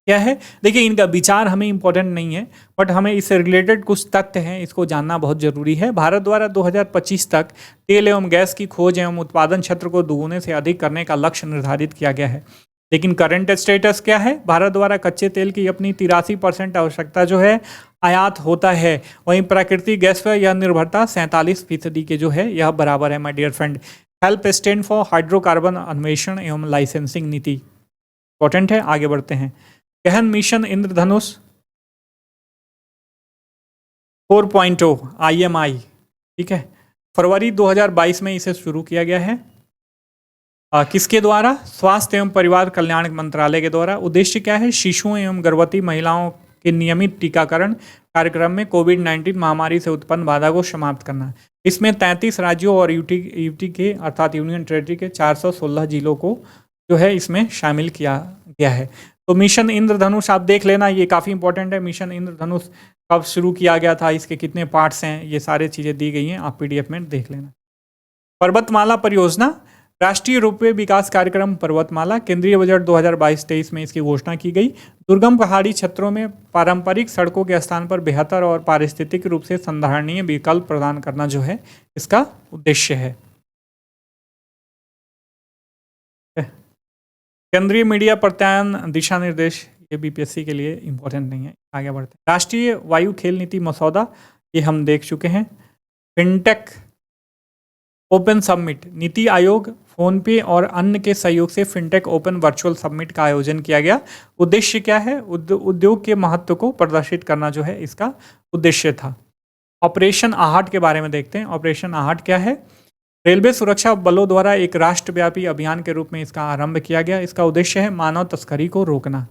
क्या है? देखिए, इनका विचार हमें इंपॉर्टेंट नहीं है, बट हमें इससे रिलेटेड कुछ तथ्य हैं, इसको जानना बहुत जरूरी है। भारत द्वारा 2025 तक तेल एवं गैस की खोज एवं उत्पादन क्षेत्र को दोगुने से अधिक करने का लक्ष्य निर्धारित किया गया है। लेकिन करंट स्टेटस क्या है? भारत द्वारा कच्चे तेल की अपनी 83% आवश्यकता जो है आयात होता है। वहीं प्राकृतिक गैस पर यह निर्भरता 47% के जो है यह बराबर है। My dear friend, HELP stand for hydrocarbon अन्वेषण एवं लाइसेंसिंग नीति इंपॉर्टेंट है। आगे बढ़ते हैं। गहन मिशन इंद्रधनुष 4.0 IMI, ठीक है, फरवरी 2022 में इसे शुरू किया गया है। किसके द्वारा? स्वास्थ्य एवं परिवार कल्याण मंत्रालय के द्वारा। उद्देश्य क्या है? शिशुओं एवं गर्भवती महिलाओं के नियमित टीकाकरण कार्यक्रम में कोविड-19 महामारी से उत्पन्न बाधा को समाप्त करना। इसमें 33 राज्यों और यूटी के अर्थात यूनियन टेरिटरी के 416 जिलों को जो है इसमें शामिल किया गया है। तो मिशन इंद्रधनुष आप देख लेना, ये काफ़ी इंपॉर्टेंट है। मिशन इंद्रधनुष कब शुरू किया गया था, इसके कितने पार्ट्स हैं, ये सारी चीज़ें दी गई हैं, आप PDF में देख लेना। पर्वतमाला परियोजना, राष्ट्रीय रोपवे विकास कार्यक्रम पर्वतमाला, केंद्रीय बजट 2022-23 में इसकी घोषणा की गई। दुर्गम पहाड़ी क्षेत्रों में पारंपरिक सड़कों के स्थान पर बेहतर और पारिस्थितिक रूप से संधारणीय विकल्प प्रदान करना जो है इसका उद्देश्य है। केंद्रीय मीडिया प्रत्यायन दिशा निर्देश, ये बीपीएससी के लिए इम्पोर्टेंट नहीं है। आगे बढ़ते हैं। राष्ट्रीय वायु खेल नीति मसौदा, ये हम देख चुके हैं। Fintech open summit, NITI Aayog, PhonePe और अन्य के सहयोग से फिनटेक ओपन वर्चुअल समिट का आयोजन किया गया। उद्देश्य क्या है? उद्योग के महत्व को प्रदर्शित करना जो है इसका उद्देश्य था। ऑपरेशन आहट के बारे में देखते हैं। ऑपरेशन आहट क्या है? रेलवे सुरक्षा बलों द्वारा एक राष्ट्रव्यापी अभियान के रूप में इसका आरंभ किया गया। इसका उद्देश्य है मानव तस्करी को रोकना।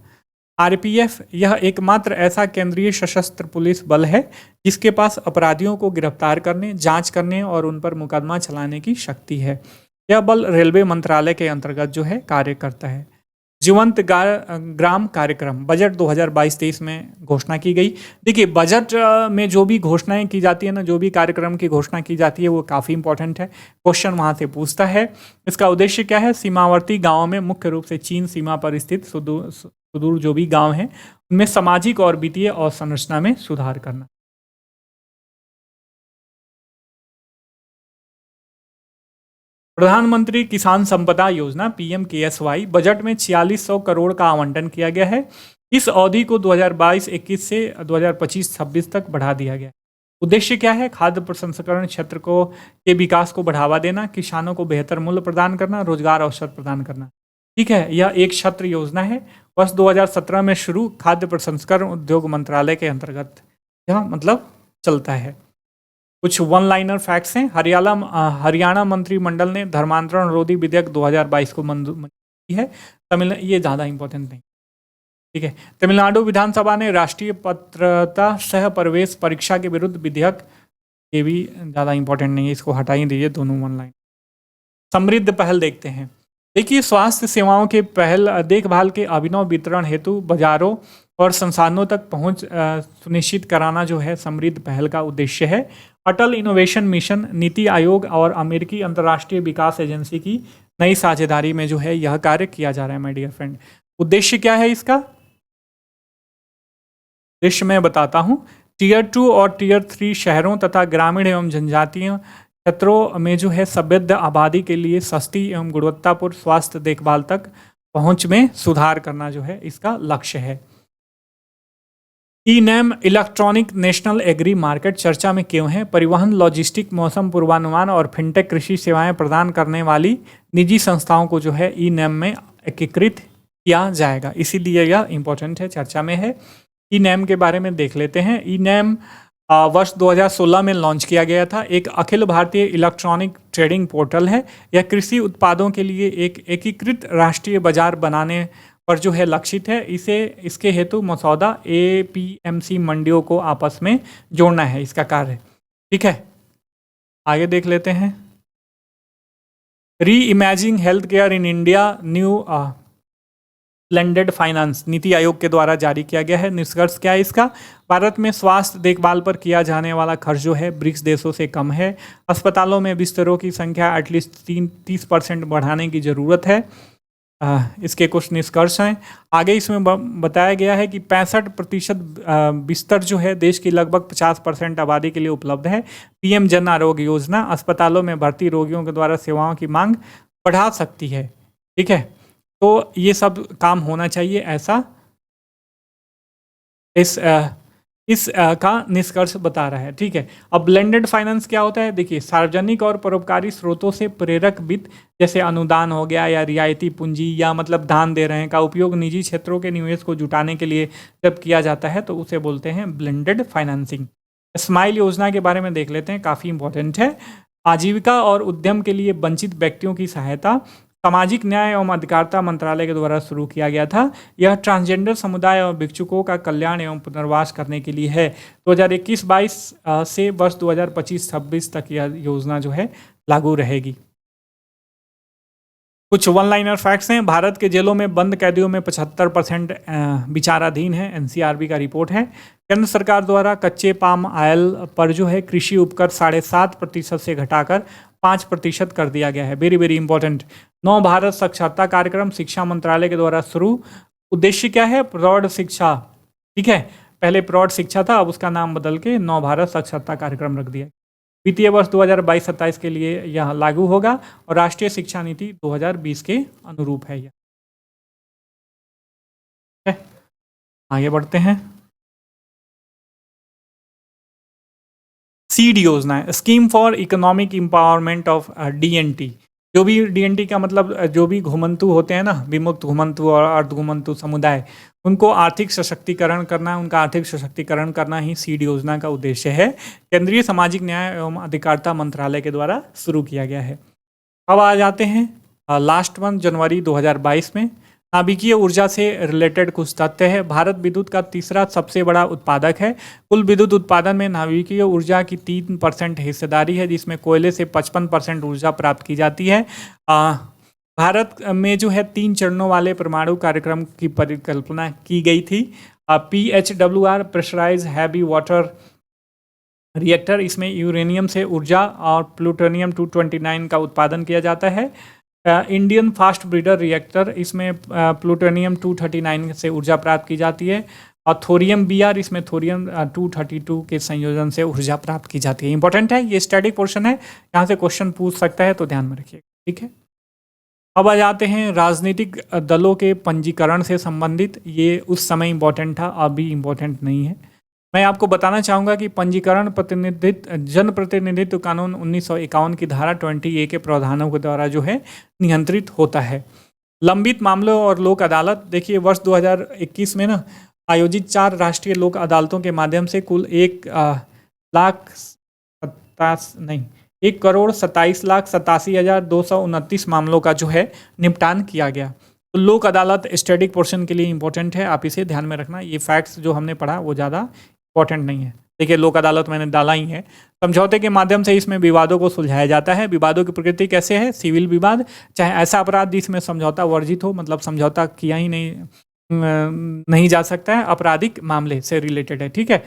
आरपीएफ यह एकमात्र ऐसा केंद्रीय सशस्त्र पुलिस बल है जिसके पास अपराधियों को गिरफ्तार करने, जांच करने और उन पर मुकदमा चलाने की शक्ति है। यह बल रेलवे मंत्रालय के अंतर्गत जो है कार्य करता है। जीवंत ग्राम कार्यक्रम बजट 2022-23 में घोषणा की गई। देखिए, बजट में जो भी घोषणाएं की जाती है ना, जो भी कार्यक्रम की घोषणा की जाती है वो काफ़ी इंपॉर्टेंट है। क्वेश्चन वहाँ से पूछता है। इसका उद्देश्य क्या है? सीमावर्ती गाँवों में, मुख्य रूप से चीन सीमा पर स्थित सुदूर जो भी गांव हैं उनमें सामाजिक और वित्तीय अवसंरचना में सुधार करना। प्रधानमंत्री किसान संपदा योजना पीएमकेएसवाई बजट में 4600 करोड़ का आवंटन किया गया है। इस अवधि को 2022-21 से 2025-26 तक बढ़ा दिया गया। उद्देश्य क्या है? खाद्य प्रसंस्करण क्षेत्र के विकास को बढ़ावा देना, किसानों को बेहतर मूल्य प्रदान करना, रोजगार अवसर प्रदान करना। ठीक है, यह एक छत्र योजना है। वर्ष 2017 में शुरू, खाद्य प्रसंस्करण उद्योग मंत्रालय के अंतर्गत यह मतलब चलता है। कुछ वन लाइनर फैक्ट्स हैं। हरियाणा मंत्रिमंडल ने धर्मांतरण रोधी विधेयक 2022 को मंजूरी की है। ये ज़्यादा इंपॉर्टेंट नहीं। ठीक है, तमिलनाडु विधानसभा ने राष्ट्रीय पात्रता सह प्रवेश परीक्षा के विरुद्ध विधेयक, ये भी ज़्यादा इंपॉर्टेंट नहीं है, इसको हटा ही दीजिए, दोनों वन लाइन। समृद्ध पहल देखते हैं। देखिए, स्वास्थ्य सेवाओं के देखभाल के अभिनव वितरण हेतु बाजारों और संसाधनों तक पहुंच सुनिश्चित कराना जो है समृद्ध पहल का उद्देश्य है। अटल इनोवेशन मिशन, नीति आयोग और अमेरिकी अंतर्राष्ट्रीय विकास एजेंसी की नई साझेदारी में जो है यह कार्य किया जा रहा है। माय डियर फ्रेंड, उद्देश्य क्या है इसका? उद्देश्य मैं बताता हूँ। टीयर 2 और टीयर 3 शहरों तथा ग्रामीण एवं जनजातीय क्षेत्रों में जो है सभ्य आबादी के लिए सस्ती एवं गुणवत्तापूर्ण स्वास्थ्य देखभाल तक पहुंच में सुधार करना जो है इसका लक्ष्य है। ई-नैम इलेक्ट्रॉनिक नेशनल एग्री मार्केट चर्चा में क्यों है? परिवहन, लॉजिस्टिक, मौसम पूर्वानुमान और फिनटेक कृषि सेवाएं प्रदान करने वाली निजी संस्थाओं को जो है ई-नैम में एकीकृत किया जाएगा, इसीलिए यह इंपॉर्टेंट है, चर्चा में है। ई-नैम के बारे में देख लेते हैं। ई-नैम वर्ष 2016 में लॉन्च किया गया था। एक Akhil Bharatiya electronic trading portal है। यह कृषि उत्पादों के लिए एक एकीकृत राष्ट्रीय बाजार बनाने पर जो है लक्षित है। इसके हेतु मसौदा एपीएमसी मंडियों को आपस में जोड़ना है इसका कार्य। ठीक है, आगे देख लेते हैं। री imaging health care in India, new blended finance, NITI Aayog के द्वारा जारी किया गया है। निष्कर्ष क्या है इसका? भारत में स्वास्थ्य देखभाल पर किया जाने वाला खर्च जो है ब्रिक्स देशों से कम है। अस्पतालों में बिस्तरों की संख्या एटलीस्ट 30% बढ़ाने की ज़रूरत है। इसके कुछ निष्कर्ष हैं। आगे इसमें बताया गया है कि 65% बिस्तर जो है देश की लगभग 50% आबादी के लिए उपलब्ध है। पीएम जन आरोग्य योजना अस्पतालों में भर्ती रोगियों के द्वारा सेवाओं की मांग बढ़ा सकती है। ठीक है, तो ये सब काम होना चाहिए, ऐसा इस का निष्कर्ष बता रहा है। ठीक है, अब ब्लेंडेड फाइनेंस क्या होता है? देखिए, सार्वजनिक और परोपकारी स्रोतों से प्रेरक वित्त जैसे अनुदान हो गया या रियायती पूंजी या मतलब दान दे रहे हैं का उपयोग निजी क्षेत्रों के निवेश को जुटाने के लिए जब किया जाता है तो उसे बोलते हैं ब्लेंडेड फाइनेंसिंग। स्माइल योजना के बारे में देख लेते हैं, काफ़ी इंपॉर्टेंट है। आजीविका और उद्यम के लिए वंचित व्यक्तियों की सहायता, सामाजिक न्याय एवं अधिकारिता मंत्रालय के द्वारा शुरू किया गया था। यह ट्रांसजेंडर समुदाय और भिक्षुकों का कल्याण एवं पुनर्वास करने के लिए है। 2021-22 से वर्ष 2025-26 तक यह योजना जो है लागू रहेगी। कुछ वन लाइनर फैक्ट्स हैं। भारत के जेलों में बंद कैदियों में 75% विचाराधीन है, एनसीआरबी का रिपोर्ट है। केंद्र सरकार द्वारा कच्चे पाम ऑयल पर जो है कृषि उपकर 7.5% से घटाकर 5% कर दिया गया है। Very very important. नव भारत साक्षरता कार्यक्रम शिक्षा मंत्रालय के द्वारा शुरू। उद्देश्य क्या है? प्रौढ़ शिक्षा। ठीक है, पहले प्रौढ़ शिक्षा था, अब उसका नाम बदल के नव भारत साक्षरता कार्यक्रम रख दिया। वित्तीय वर्ष 2022-27 के लिए यह लागू होगा और राष्ट्रीय शिक्षा नीति 2020 के अनुरूप है यह। आगे बढ़ते हैं। सीड योजना है, scheme for economic empowerment of DNT. जो भी डीएनटी का मतलब जो भी घुमंतु होते हैं ना, विमुक्त घुमंतु और अर्ध घुमंतु समुदाय, उनको आर्थिक सशक्तिकरण करना, उनका आर्थिक सशक्तिकरण करना ही सीड योजना का उद्देश्य है। केंद्रीय सामाजिक न्याय एवं अधिकारिता मंत्रालय के द्वारा शुरू किया गया है। अब आ जाते हैं लास्ट मंथ जनवरी 2022 में। नाभिकीय ऊर्जा से रिलेटेड कुछ तथ्य है। भारत विद्युत का तीसरा सबसे बड़ा उत्पादक है। कुल विद्युत उत्पादन में नाभिकीय ऊर्जा की 3% हिस्सेदारी है, जिसमें कोयले से 55% ऊर्जा प्राप्त की जाती है। भारत में जो है 3 चरणों वाले परमाणु कार्यक्रम की परिकल्पना की गई थी। PHWR pressurize heavy water reactor, इसमें यूरेनियम से ऊर्जा और प्लूटोनियम 229 का उत्पादन किया जाता है। इंडियन फास्ट ब्रीडर रिएक्टर, इसमें प्लूटोनियम 239 से ऊर्जा प्राप्त की जाती है। और थोरियम BR, इसमें थोरियम 232 के संयोजन से ऊर्जा प्राप्त की जाती है। इंपॉर्टेंट है, ये स्टैटिक पोर्शन है, यहाँ से क्वेश्चन पूछ सकता है, तो ध्यान में रखिएगा। ठीक है, अब आ जाते हैं राजनीतिक दलों के पंजीकरण से संबंधित। ये उस समय इंपॉर्टेंट था, अभी इंपॉर्टेंट नहीं है। मैं आपको बताना चाहूँगा कि पंजीकरण जनप्रतिनिधित्व कानून 1951 की धारा 20A के प्रावधानों के द्वारा जो है नियंत्रित होता है। लंबित मामलों और लोक अदालत, देखिए वर्ष 2021 में ना आयोजित 4 राष्ट्रीय लोक अदालतों के माध्यम से कुल 1,27,87,229 मामलों का जो है निपटान किया गया। तो लोक अदालत स्टैटिक पोर्शन के लिए इंपॉर्टेंट है, आप इसे ध्यान में रखना। ये फैक्ट्स जो हमने पढ़ा वो ज़्यादा इंपॉर्टेंट नहीं है। देखिए लोक अदालत मैंने डाला ही है। समझौते के माध्यम से इसमें विवादों को सुलझाया जाता है। विवादों की प्रकृति कैसे है? सिविल विवाद, चाहे ऐसा अपराध जिसमें समझौता वर्जित हो, मतलब समझौता किया ही नहीं जा सकता है, आपराधिक मामले से रिलेटेड है। ठीक है,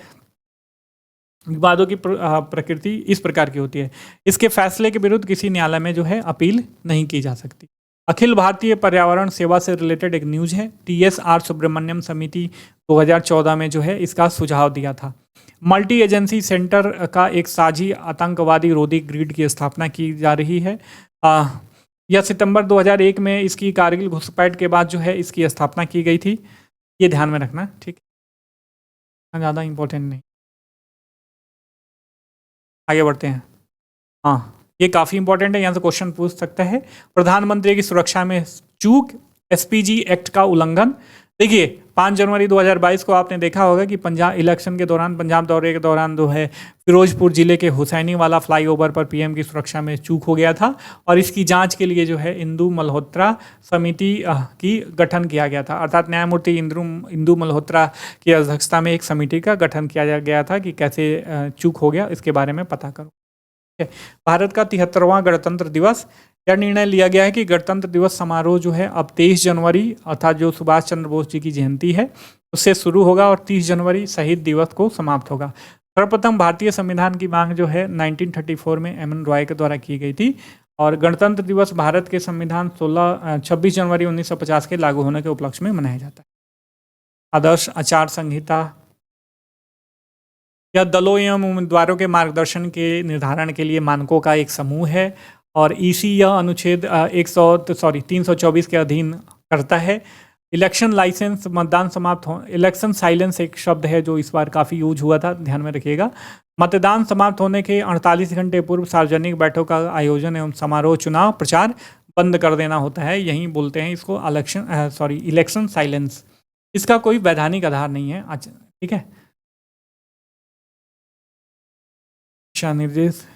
विवादों की प्रकृति इस प्रकार की होती है। इसके फैसले के विरुद्ध किसी न्यायालय में जो है अपील नहीं की जा सकती। अखिल भारतीय पर्यावरण सेवा से रिलेटेड एक न्यूज है। TSR सुब्रमण्यम समिति 2014 में जो है इसका सुझाव दिया था। मल्टी एजेंसी सेंटर का एक साझी आतंकवादी रोधी ग्रिड की स्थापना की जा रही है। यह सितंबर 2001 में इसकी कारगिल घुसपैठ के बाद जो है इसकी स्थापना की गई थी। ये ध्यान में रखना, ठीक है, ज़्यादा इंपॉर्टेंट नहीं। आगे बढ़ते हैं। हाँ, ये काफ़ी इंपॉर्टेंट है, यहाँ से क्वेश्चन पूछ सकता है। प्रधानमंत्री की सुरक्षा में चूक, SPG एक्ट का उल्लंघन। देखिए 5 जनवरी 2022 को आपने देखा होगा कि पंजाब इलेक्शन के दौरान, पंजाब दौरे के दौरान जो है फिरोजपुर जिले के हुसैनी वाला फ्लाईओवर पर PM की सुरक्षा में चूक हो गया था, और इसकी जांच के लिए जो है इंदु मल्होत्रा समिति की गठन किया गया था। अर्थात न्यायमूर्ति इंदु मल्होत्रा की अध्यक्षता में एक समिति का गठन किया गया था कि कैसे चूक हो गया, इसके बारे में पता करो। भारत का 73वां गणतंत्र दिवस, यह निर्णय लिया गया है कि गणतंत्र दिवस समारोह जो है अब 23 जनवरी अर्थात जो सुभाष चंद्र बोस जी की जयंती है उससे शुरू होगा, और 30 जनवरी शहीद दिवस को समाप्त होगा। सर्वप्रथम भारतीय संविधान की मांग जो है 1934 में MN रॉय के द्वारा की गई थी, और गणतंत्र दिवस भारत के संविधान 26 जनवरी 1950 के लागू होने के उपलक्ष्य में मनाया जाता है। आदर्श आचार संहिता, यह दलों एवं उम्मीदवारों के मार्गदर्शन के निर्धारण के लिए मानकों का एक समूह है, और इसी यह अनुच्छेद 324 के अधीन करता है। इलेक्शन लाइसेंस, मतदान समाप्त हो, इलेक्शन साइलेंस एक शब्द है जो इस बार काफ़ी यूज हुआ था, ध्यान में रखिएगा। मतदान समाप्त होने के 48 घंटे पूर्व सार्वजनिक बैठकों का आयोजन एवं समारोह, चुनाव प्रचार बंद कर देना होता है। यही बोलते हैं इसको इलेक्शन साइलेंस। इसका कोई वैधानिक आधार नहीं है। अच्छा, ठीक है, दिशा निर्देश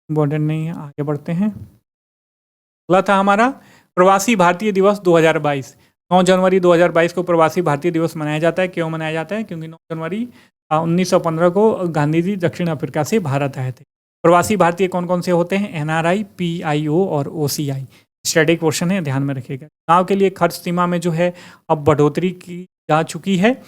इम्पोर्टेंट नहीं है। आगे बढ़ते हैं। अगला था हमारा प्रवासी भारतीय दिवस 2022। 9 जनवरी 2022 को प्रवासी भारतीय दिवस मनाया जाता है। क्यों मनाया जाता है? क्योंकि 9 जनवरी 1915 को गांधी जी दक्षिण अफ्रीका से भारत आए थे। प्रवासी भारतीय कौन कौन से होते हैं? NRI, PIO और OCI। स्टैटिक क्वेश्चन है, ध्यान में रखिएगा। चुनाव के लिए खर्च सीमा में जो है अब बढ़ोतरी की जा चुकी है।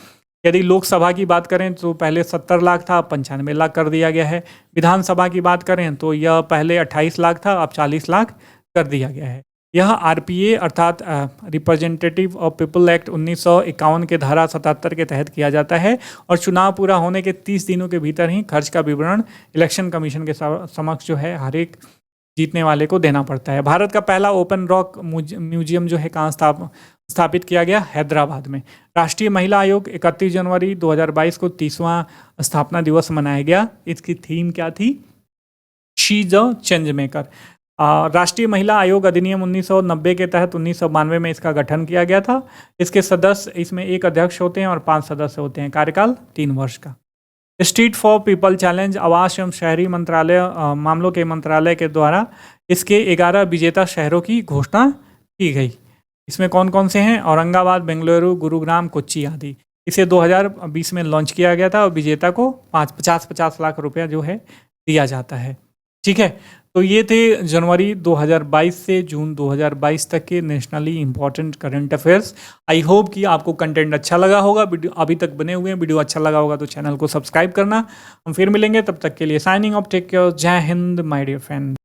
यदि लोकसभा की बात करें तो पहले 70 लाख था, अब 95 लाख कर दिया गया है। विधानसभा की बात करें तो यह पहले 28 लाख था, अब 40 लाख कर दिया गया है। यह RPA अर्थात रिप्रेजेंटेटिव ऑफ पीपल एक्ट 1951 के धारा 77 के तहत किया जाता है, और चुनाव पूरा होने के 30 दिनों के भीतर ही खर्च का विवरण इलेक्शन कमीशन के समक्ष जो है हर एक जीतने वाले को देना पड़ता है। भारत का पहला ओपन रॉक म्यूजियम जो है कहाँ स्थापित किया गया? हैदराबाद में। राष्ट्रीय महिला आयोग 31 जनवरी 2022 को 30वां स्थापना दिवस मनाया गया। इसकी थीम क्या थी? She is a change maker. राष्ट्रीय महिला आयोग अधिनियम 1990 के तहत 1992 में इसका गठन किया गया था। इसके सदस्य, इसमें एक अध्यक्ष होते हैं और 5 सदस्य होते हैं। कार्यकाल 3 वर्ष का। स्ट्रीट फॉर पीपल चैलेंज आवास एवं शहरी मंत्रालय मामलों के मंत्रालय के द्वारा इसके 11 विजेता शहरों की घोषणा की गई। इसमें कौन कौन से हैं? औरंगाबाद, बेंगलुरु, गुरुग्राम, कोच्चि आदि। इसे 2020 में लॉन्च किया गया था और विजेता को 50 लाख रुपया जो है दिया जाता है। ठीक है, तो ये थे जनवरी 2022 से जून 2022 तक के nationally important current affairs. I hope कि आपको कंटेंट अच्छा लगा होगा। वीडियो अभी तक बने हुए हैं, वीडियो अच्छा लगा होगा तो चैनल को सब्सक्राइब करना। हम फिर मिलेंगे, तब तक के लिए साइनिंग ऑफ, टेक केयर, जय हिंद माय डियर फ्रेंड।